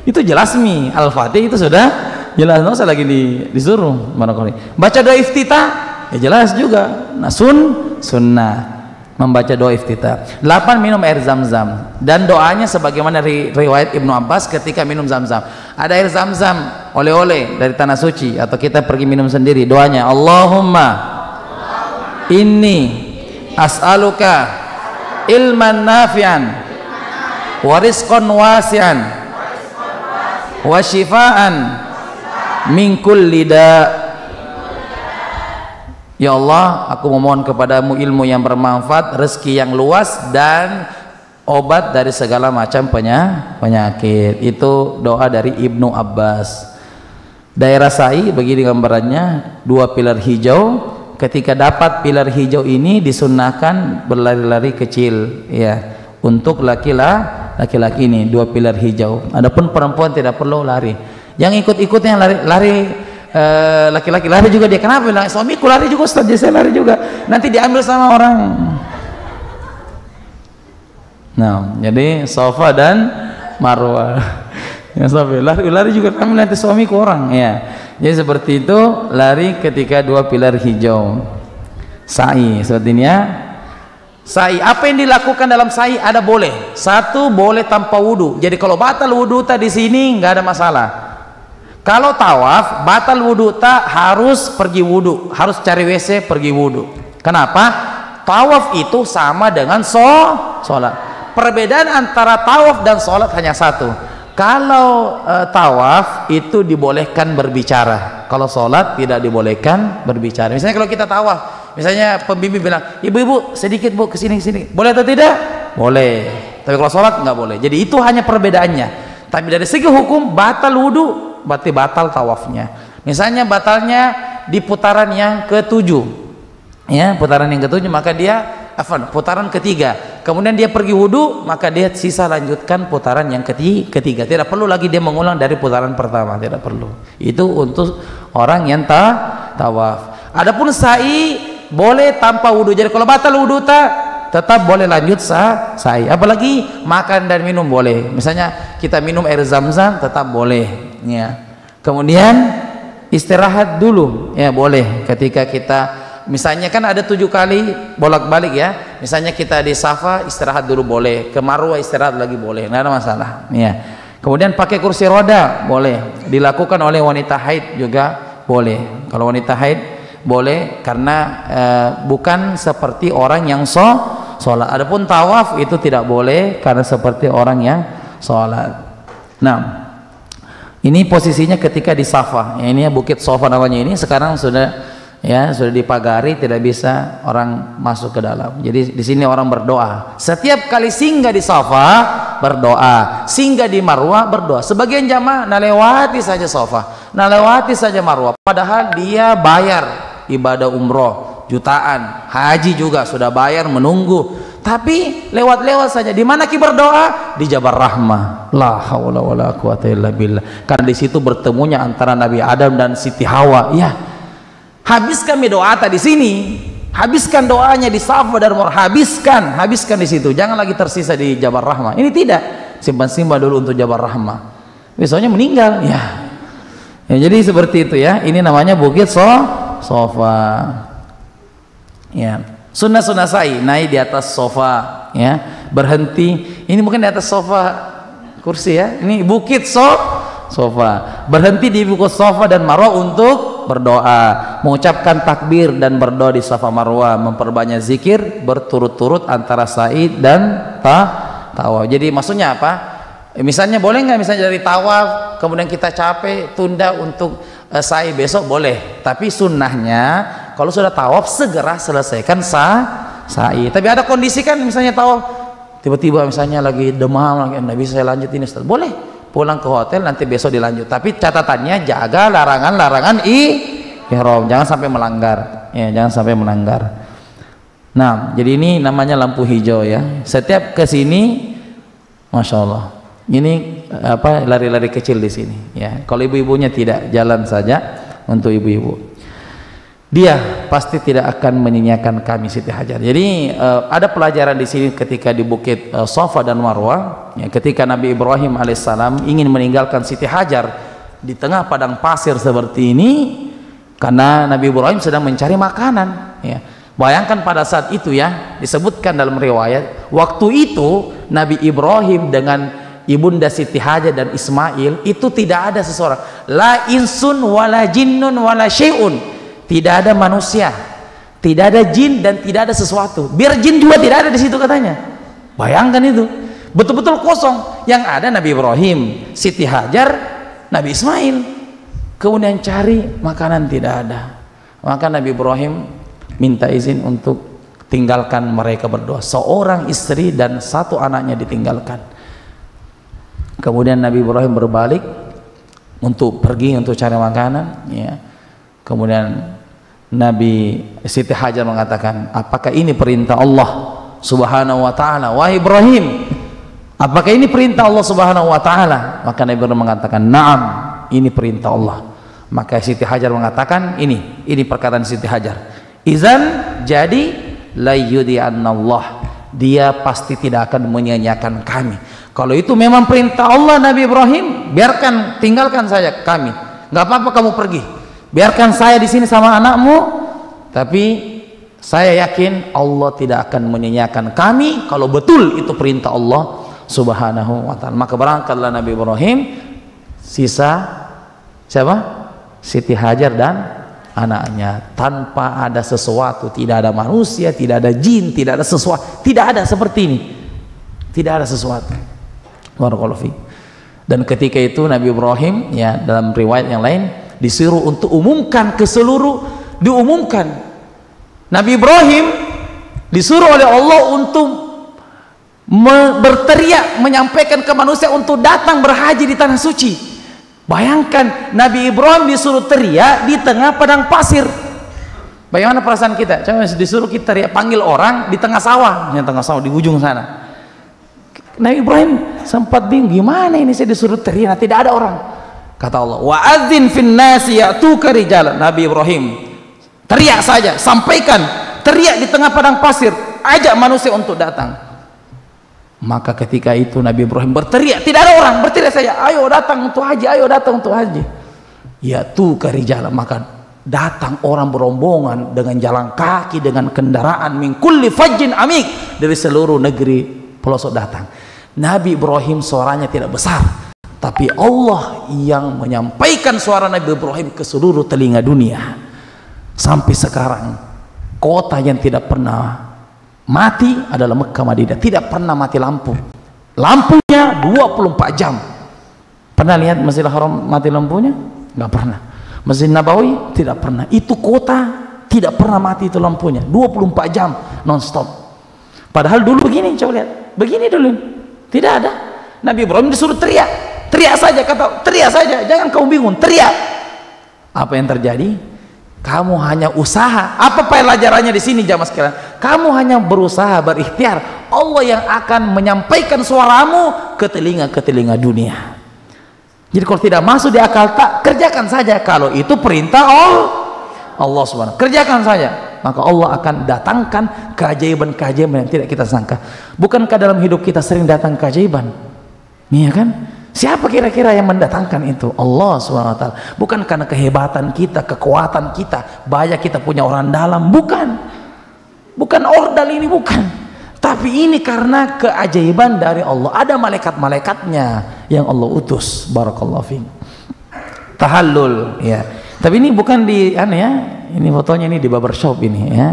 Itu jelas nih, Al-Fatihah itu sudah jelas, nggak usah lagi disuruh. Baca doa iftitah ya jelas juga. Nah, sunnah membaca doa iftitah. 8 minum air zam-zam, dan doanya sebagaimana riwayat Ibnu Abbas ketika minum zam-zam. Ada air zam-zam oleh-oleh dari tanah suci, atau kita pergi minum sendiri, doanya Allahumma inni as'aluka ilman nafi'an wa rizqan wasi'an wa shifaan min kulli da'. Ya Allah, aku memohon kepadamu ilmu yang bermanfaat, rezeki yang luas, dan obat dari segala macam penyakit. Itu doa dari Ibnu Abbas. Daerah Sa'i begini gambarannya, 2 pilar hijau. Ketika dapat pilar hijau ini disunnahkan berlari-lari kecil ya, untuk laki-laki ini, dua pilar hijau. Adapun perempuan tidak perlu lari. Yang ikut-ikutnya lari laki-laki lari juga dia. Kenapa? Bilang suamiku lari juga Ustaz, saya lari juga. Nanti diambil sama orang. Nah, jadi Safa dan Marwah. Ya, lari juga kami nanti suamiku orang. Ya. Jadi seperti itu lari ketika dua pilar hijau. Sa'i seperti ini ya. Sa'i, apa yang dilakukan dalam sa'i ada boleh. Satu, boleh tanpa wudu. Jadi kalau batal wudu di sini nggak ada masalah. Kalau tawaf batal wudu harus pergi wudu, harus cari WC pergi wudu. Kenapa? Tawaf itu sama dengan sholat. Perbedaan antara tawaf dan sholat hanya satu. Kalau tawaf itu dibolehkan berbicara, kalau sholat tidak dibolehkan berbicara. Misalnya kalau kita tawaf, misalnya pembimbing bilang, ibu-ibu sedikit bu kesini, boleh atau tidak? Boleh. Tapi kalau sholat nggak boleh. Jadi itu hanya perbedaannya. Tapi dari segi hukum batal wudu, berarti batal tawafnya. Misalnya batalnya di putaran yang ketujuh, ya putaran yang ketujuh, maka dia putaran ketiga, kemudian dia pergi wudu, maka dia sisa lanjutkan putaran yang ketiga. Tidak perlu lagi dia mengulang dari putaran pertama, tidak perlu. Itu untuk orang yang tawaf. Adapun sa'i boleh tanpa wudu. Jadi kalau batal wudu tetap boleh lanjut sa'i. Apalagi makan dan minum boleh. Misalnya kita minum air zam-zam tetap boleh. Ya. Kemudian istirahat dulu, ya boleh. Ketika kita misalnya kan ada 7 kali bolak-balik ya, misalnya kita di Safa istirahat dulu boleh, ke Marwah istirahat lagi boleh, nggak ada masalah ya. Kemudian pakai kursi roda boleh, dilakukan oleh wanita haid juga boleh. Kalau wanita haid boleh karena bukan seperti orang yang sholat. Adapun tawaf itu tidak boleh karena seperti orang yang sholat. Nah, ini posisinya ketika di Safa ya, ini ya, Bukit Safa namanya ini. Sekarang sudah dipagari, tidak bisa orang masuk ke dalam. Jadi di sini orang berdoa. Setiap kali singgah di Safa berdoa, singgah di Marwah berdoa. Sebagian jamaah nalewati saja Safa, nalewati saja Marwah, padahal dia bayar ibadah umroh jutaan, haji juga sudah bayar menunggu, tapi lewat-lewat saja. Di mana ki berdoa? Di Jabal Rahmah. La haula wala quwata illa billah. Karena di situ bertemunya antara Nabi Adam dan Siti Hawa. Ya. Habiskan doa di sini, habiskan doanya di Safa dan Marwah, habiskan di situ, jangan lagi tersisa di Jabal Rahmah. Ini tidak, simpan dulu untuk Jabal Rahmah, besoknya meninggal ya. Jadi seperti itu ya. Ini namanya Bukit Safa ya. Sunnah sa'i, naik di atas sofa ya, berhenti. Ini mungkin di atas sofa kursi ya, ini Bukit Safa, berhenti di Bukit Safa dan Marwah untuk berdoa, mengucapkan takbir dan berdoa di Safa Marwah, memperbanyak zikir berturut-turut antara sa'i dan tawaf. Jadi maksudnya apa? Misalnya boleh nggak, misalnya dari tawaf kemudian kita capek tunda untuk sa'i besok boleh, tapi sunnahnya kalau sudah tawaf segera selesaikan sa'i. Tapi ada kondisi kan, misalnya tawaf tiba-tiba misalnya lagi demam, lagi nggak bisa saya lanjut ini, boleh pulang ke hotel nanti besok dilanjut. Tapi catatannya jaga larangan ihram, jangan sampai melanggar ya, jangan sampai melanggar. Nah, jadi ini namanya lampu hijau ya. Setiap ke sini Masya Allah, ini apa, lari-lari kecil di sini ya. Kalau ibu-ibunya tidak, jalan saja untuk ibu-ibu. Dia pasti tidak akan menyanyiakan kami Siti Hajar. Jadi ada pelajaran di sini ketika di Bukit Safa dan Marwah ya, ketika Nabi Ibrahim alaihissalam ingin meninggalkan Siti Hajar di tengah padang pasir seperti ini, karena Nabi Ibrahim sedang mencari makanan ya. Bayangkan pada saat itu ya, disebutkan dalam riwayat, waktu itu Nabi Ibrahim dengan ibunda Siti Hajar dan Ismail itu tidak ada seseorang, la insun wala jinnun wala syai'un. Tidak ada manusia, tidak ada jin, dan tidak ada sesuatu. Biar jin juga tidak ada di situ katanya. Bayangkan itu, betul-betul kosong. Yang ada Nabi Ibrahim, Siti Hajar, Nabi Ismail. Kemudian cari makanan tidak ada. Maka Nabi Ibrahim minta izin untuk tinggalkan mereka berdua. Seorang istri dan 1 anaknya ditinggalkan. Kemudian Nabi Ibrahim berbalik untuk pergi untuk cari makanan. Ya. Kemudian Nabi Siti Hajar mengatakan, apakah ini perintah Allah Subhanahu wa ta'ala? Wahai Ibrahim, Apakah ini perintah Allah Subhanahu wa taala? Maka Nabi Ibrahim mengatakan, "Na'am, ini perintah Allah." Maka Siti Hajar mengatakan, ini perkataan Siti Hajar. Izan, jadi la yudi'annallah, dia pasti tidak akan menyanyiakan kami. Kalau itu memang perintah Allah Nabi Ibrahim, biarkan, tinggalkan saja kami. Enggak apa-apa kamu pergi. Biarkan saya di sini sama anakmu, tapi saya yakin Allah tidak akan menyanyiakan kami kalau betul itu perintah Allah Subhanahu wa taala. Maka berangkatlah Nabi Ibrahim, sisa siapa? Siti Hajar dan anaknya, tanpa ada sesuatu, tidak ada manusia, tidak ada jin, tidak ada sesuatu, tidak ada seperti ini, tidak ada sesuatu. Barakallahu fiik. Dan ketika itu Nabi Ibrahim, ya, dalam riwayat yang lain disuruh untuk umumkan ke seluruh, diumumkan. Nabi Ibrahim disuruh oleh Allah untuk berteriak, menyampaikan ke manusia untuk datang berhaji di tanah suci. Bayangkan Nabi Ibrahim disuruh teriak di tengah padang pasir. Bagaimana perasaan kita? Coba disuruh kita teriak, panggil orang di tengah sawah, di ujung sana. Nabi Ibrahim sempat bingung, gimana ini saya disuruh teriak, tidak ada orang. Kata Allah, wa adzin fin nasi ya'tuka rijalan. Nabi Ibrahim teriak saja, sampaikan, teriak di tengah padang pasir, ajak manusia untuk datang. Maka ketika itu Nabi Ibrahim berteriak, tidak ada orang, berteriak saja, ayo datang untuk haji, ayo datang untuk haji. Ya'tuka rijalan, maka datang orang berombongan dengan jalan kaki, dengan kendaraan, min kulli fajjin amik, dari seluruh negeri pelosok datang. Nabi Ibrahim suaranya tidak besar, tapi Allah yang menyampaikan suara Nabi Ibrahim ke seluruh telinga dunia. Sampai sekarang kota yang tidak pernah mati adalah Mekah Madinah, tidak pernah mati lampu. Lampunya 24 jam. Pernah lihat Masjidil Haram mati lampunya? Nggak pernah. Masjid Nabawi tidak pernah. Itu kota tidak pernah mati itu lampunya, 24 jam non-stop. Padahal dulu begini, coba lihat, begini dulu, tidak ada. Nabi Ibrahim disuruh teriak, teriak saja, kata teriak saja, jangan kamu bingung, teriak. Apa yang terjadi? Kamu hanya usaha. Apa pelajarannya di sini jamaah sekalian? Kamu hanya berusaha, berikhtiar. Allah yang akan menyampaikan suaramu ke telinga dunia. Jadi kalau tidak masuk di akal, tak, kerjakan saja. Kalau itu perintah Allah Subhanahu, kerjakan saja. Maka Allah akan datangkan keajaiban-keajaiban yang tidak kita sangka. Bukankah dalam hidup kita sering datang keajaiban? Iya kan? Siapa kira-kira yang mendatangkan itu? Allah SWT. Bukan karena kehebatan kita, kekuatan kita, banyak kita punya orang dalam, bukan ordal ini, bukan. Tapi ini karena keajaiban dari Allah. Ada malaikat-malaikatnya yang Allah utus. Barakallahu fiik. Tahallul, ya. Tapi ini bukan di ini fotonya ini di barbershop ini, ya.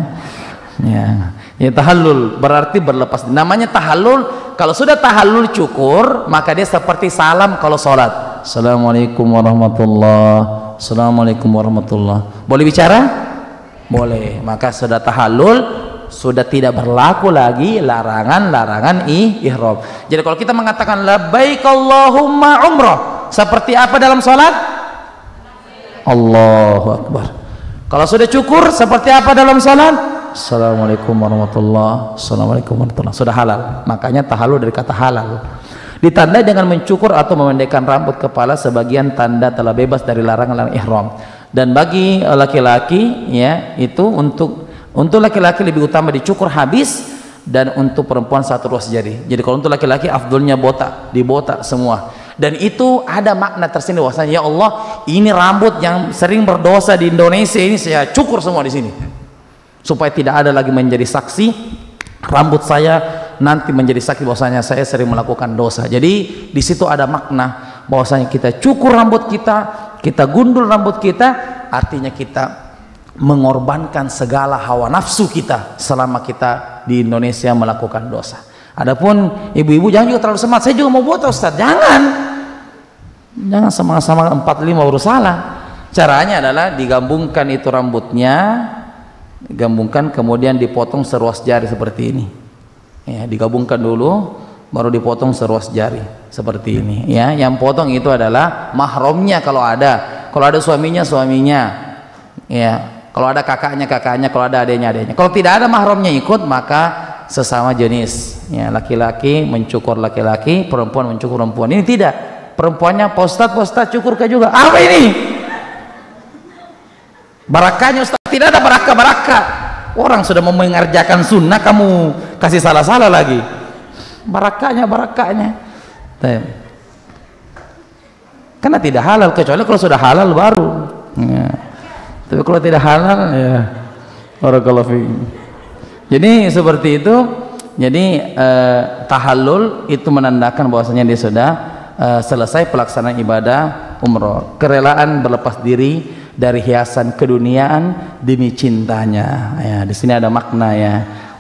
Ya, tahallul berarti berlepas. Namanya tahallul. Kalau sudah tahallul cukur, maka dia seperti salam kalau sholat. Assalamualaikum warahmatullahi. Assalamualaikum warahmatullahi. Boleh bicara? Boleh. Maka sudah tahallul, sudah tidak berlaku lagi larangan ihram. Jadi kalau kita mengatakan labbaik Allahumma umrah, seperti apa dalam sholat? Allahu Akbar. Kalau sudah cukur, seperti apa dalam sholat? Assalamualaikum warahmatullahi. Assalamualaikum warahmatullahi. Sudah halal. Makanya tahallul dari kata halal. Ditandai dengan mencukur atau memendekkan rambut kepala sebagian tanda telah bebas dari larangan ihram. Dan bagi laki-laki, ya, itu untuk laki-laki lebih utama dicukur habis, dan untuk perempuan 1 ruas jari. Jadi kalau untuk laki-laki afdolnya botak, dibotak semua. Dan itu ada makna tersendiri, bahwasanya ya Allah, ini rambut yang sering berdosa di Indonesia ini saya cukur semua di sini, supaya tidak ada lagi menjadi saksi rambut saya nanti menjadi saksi bahwasanya saya sering melakukan dosa. Jadi di situ ada makna bahwasanya kita cukur rambut kita gundul rambut kita, artinya kita mengorbankan segala hawa nafsu kita selama kita di Indonesia melakukan dosa. Adapun ibu-ibu jangan juga terlalu semangat, saya juga mau botak Ustaz. Jangan sama-sama 45 baru salah. Caranya adalah digabungkan itu rambutnya, digabungkan kemudian dipotong seruas jari seperti ini, ya, digabungkan dulu baru dipotong seruas jari seperti ini, ya. Yang potong itu adalah mahramnya kalau ada suaminya, ya, kalau ada kakaknya, kalau ada adiknya. Kalau tidak ada mahramnya ikut, maka sesama jenis, ya, laki-laki mencukur laki-laki, perempuan mencukur perempuan. Ini tidak, perempuannya Pak Ustadz cukur ke juga. Apa ini barakahnya Ustadz? Tidak ada barakah. Orang sudah mau mengerjakan sunnah kamu kasih salah-salah lagi. Barakahnya karena tidak halal, kecuali kalau sudah halal baru ya. Tapi kalau tidak halal ya barakallahu fiik. Jadi seperti itu. Jadi tahallul itu menandakan bahwasanya dia sudah selesai pelaksanaan ibadah umroh, kerelaan berlepas diri dari hiasan keduniaan demi cintanya ya. Di sini ada makna ya,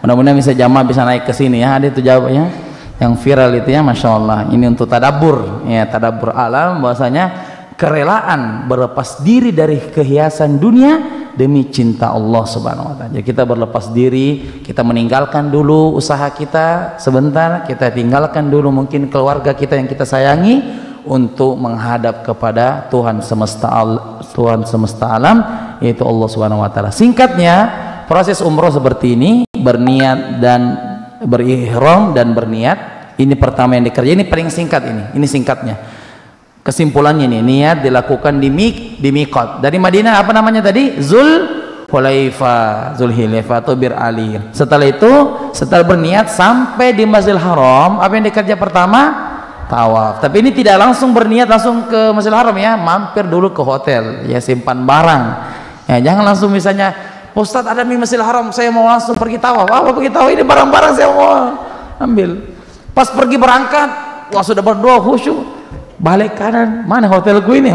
mudah-mudahan bisa jamaah bisa naik ke sini ya. Ada itu jawabnya yang viral itu ya, Masya Allah. Ini untuk tadabbur ya, tadabbur alam, bahwasanya kerelaan berlepas diri dari kehiasan dunia demi cinta Allah Subhanahu wa taala. Jadi kita berlepas diri, kita meninggalkan dulu usaha kita sebentar, kita tinggalkan dulu mungkin keluarga kita yang kita sayangi untuk menghadap kepada Tuhan semesta alam, yaitu Allah Subhanahu wa taala. Singkatnya, proses umroh seperti ini, berniat dan berihram dan berniat. Ini pertama yang dikerja, ini paling singkat ini singkatnya. Kesimpulannya nih, niat dilakukan di miqat. Dari Madinah apa namanya tadi? Zulhulaifa atau Bir Ali. Setelah itu, setelah berniat sampai di Masjidil Haram, apa yang dikerja pertama? Tawaf. Tapi ini tidak langsung berniat langsung ke Masjidil Haram ya, mampir dulu ke hotel ya, simpan barang ya, jangan langsung misalnya Ustadz ada di Masjidil Haram, saya mau langsung pergi tawaf. Apa pergi tawaf? Ini barang-barang saya mau ambil. Pas pergi berangkat, wah sudah berdoa khusyuk, balik kanan, mana hotelku ini?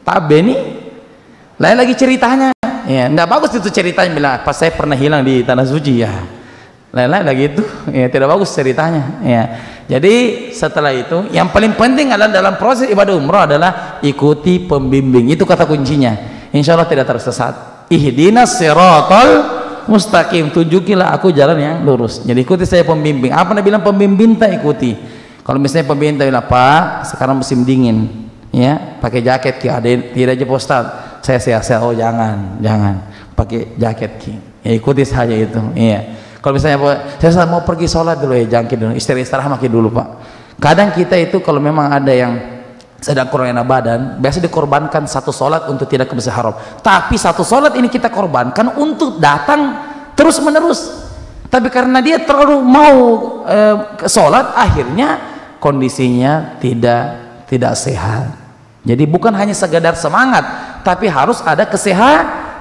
Tabe nih, lain lagi ceritanya ya, nggak bagus itu ceritanya, bilang pas saya pernah hilang di tanah suci ya, lain-lain lagi itu ya, tidak bagus ceritanya ya. Jadi setelah itu yang paling penting adalah dalam proses ibadah umrah adalah ikuti pembimbing, itu kata kuncinya, insya Allah tidak tersesat. Ihdinas siratal mustaqim, tunjukilah aku jalan yang lurus. Jadi ikuti saya pembimbing. Apa Nabi bilang pembimbing tak ikuti. Kalau misalnya pembimbing bilang, Pak sekarang musim dingin ya, pakai jaket ki, ada tidak aja Ustaz, saya oh jangan pakai jaket ki ya, ikuti saja itu iya. Kalau misalnya saya mau pergi sholat dulu ya, jangkit dulu, istirahat makin dulu Pak. Kadang kita itu kalau memang ada yang sedang kurang enak badan, biasa dikorbankan satu sholat untuk tidak ke Masjidil Haram, tapi satu sholat ini kita korbankan untuk datang terus menerus. Tapi karena dia terlalu mau sholat, akhirnya kondisinya tidak sehat. Jadi bukan hanya sekedar semangat, tapi harus ada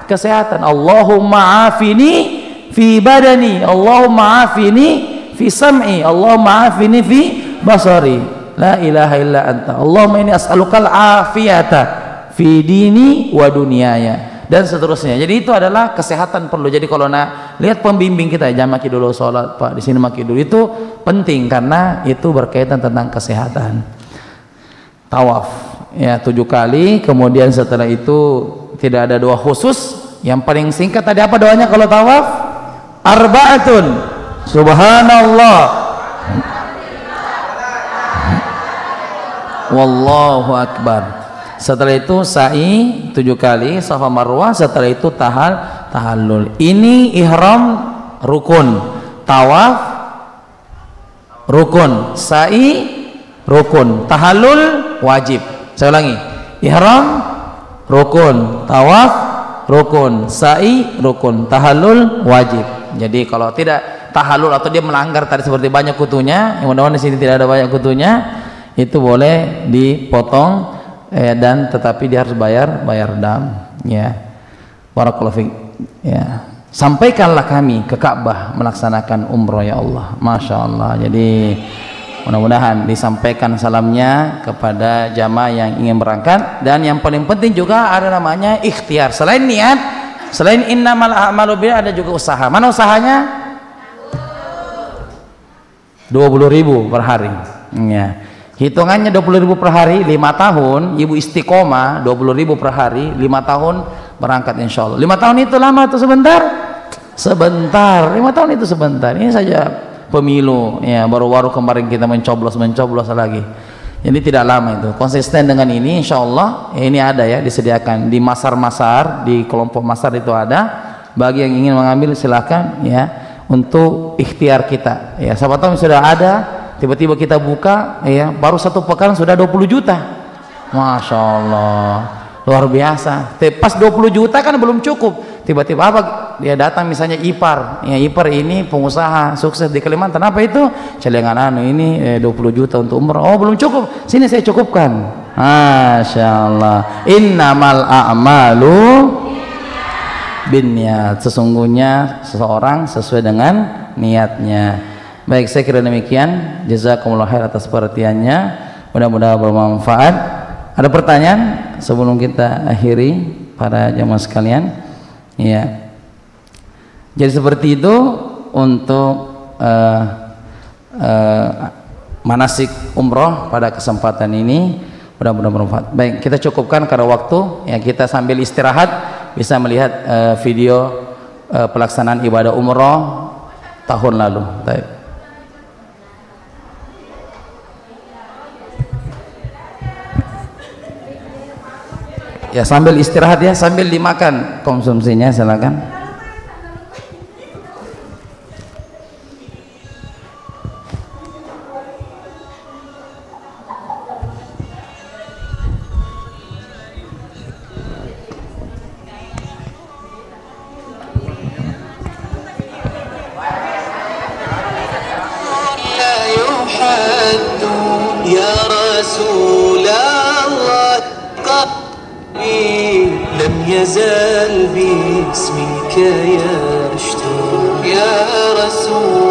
kesehatan. Allahumma afini fi badani, Allahumma afini fi sam'i, Allahumma afini fi basari, la ilaha illa anta, Allahumma inni as'alukal afiyata fi dini wa dunyaya, dan seterusnya. Jadi itu adalah kesehatan perlu. Jadi kalau lihat pembimbing kita, jangan maki dulu sholat Pak, di sini maki dulu, itu penting karena itu berkaitan tentang kesehatan. Tawaf ya 7 kali, kemudian setelah itu tidak ada doa khusus. Yang paling singkat tadi apa doanya kalau tawaf? Arba'atun subhanallah wallahu akbar. Setelah itu sa'i 7 kali Safa Marwah. Setelah itu tahallul. Ini ihram rukun, tawaf rukun, sa'i rukun, tahallul wajib. Saya ulangi, ihram rukun, tawaf rukun, sa'i rukun, tahallul wajib. Jadi kalau tidak tahallul atau dia melanggar tadi seperti banyak kutunya, yang mudah-mudahan di sini tidak ada banyak kutunya, itu boleh dipotong dan tetapi dia harus bayar dam ya. Barakallahu fiik ya. Sampaikanlah kami ke Ka'bah melaksanakan umroh ya Allah. Masya Allah. Jadi mudah-mudahan disampaikan salamnya kepada jamaah yang ingin berangkat. Dan yang paling penting juga ada namanya ikhtiar. Selain niat, selain innamal a'malu binniyat, ada juga usaha. Mana usahanya? 20.000 per hari ya. Hitungannya 20.000 per hari, 5 tahun ibu istiqomah, 20.000 per hari, 5 tahun berangkat insya Allah. 5 tahun itu lama atau sebentar? Sebentar. 5 tahun itu sebentar. Ini saja pemilu ya, baru-baru kemarin kita mencoblos lagi. Jadi tidak lama itu. Konsisten dengan ini insya Allah ya, ini ada ya, disediakan di masar-masar, di kelompok masar itu ada. Bagi yang ingin mengambil silakan ya. untuk ikhtiar kita. Ya, siapa tahu sudah ada, tiba-tiba kita buka, ya, baru 1 pekan sudah 20 juta. Masya Allah, luar biasa. Pas 20 juta kan belum cukup, tiba-tiba apa? Dia datang misalnya ipar, ya, ipar ini pengusaha sukses di Kalimantan, apa itu? Celengan ini 20 juta untuk umrah. Oh, belum cukup, sini saya cukupkan. Masya Allah. Innamal a'malu binniyat, sesungguhnya seseorang sesuai dengan niatnya. Baik, saya kira demikian. Jazakumullah khair atas perhatiannya, mudah-mudahan bermanfaat. Ada pertanyaan sebelum kita akhiri para jamaah sekalian? Ya, jadi seperti itu untuk manasik umroh pada kesempatan ini, mudah-mudahan bermanfaat. Baik, kita cukupkan karena waktu, ya, kita sambil istirahat bisa melihat video pelaksanaan ibadah umroh tahun lalu. Baik. Ya, sambil istirahat, ya, sambil dimakan konsumsinya, silakan. يا رسول الله قلبي لم يزال باسمك يشتاق يا رسول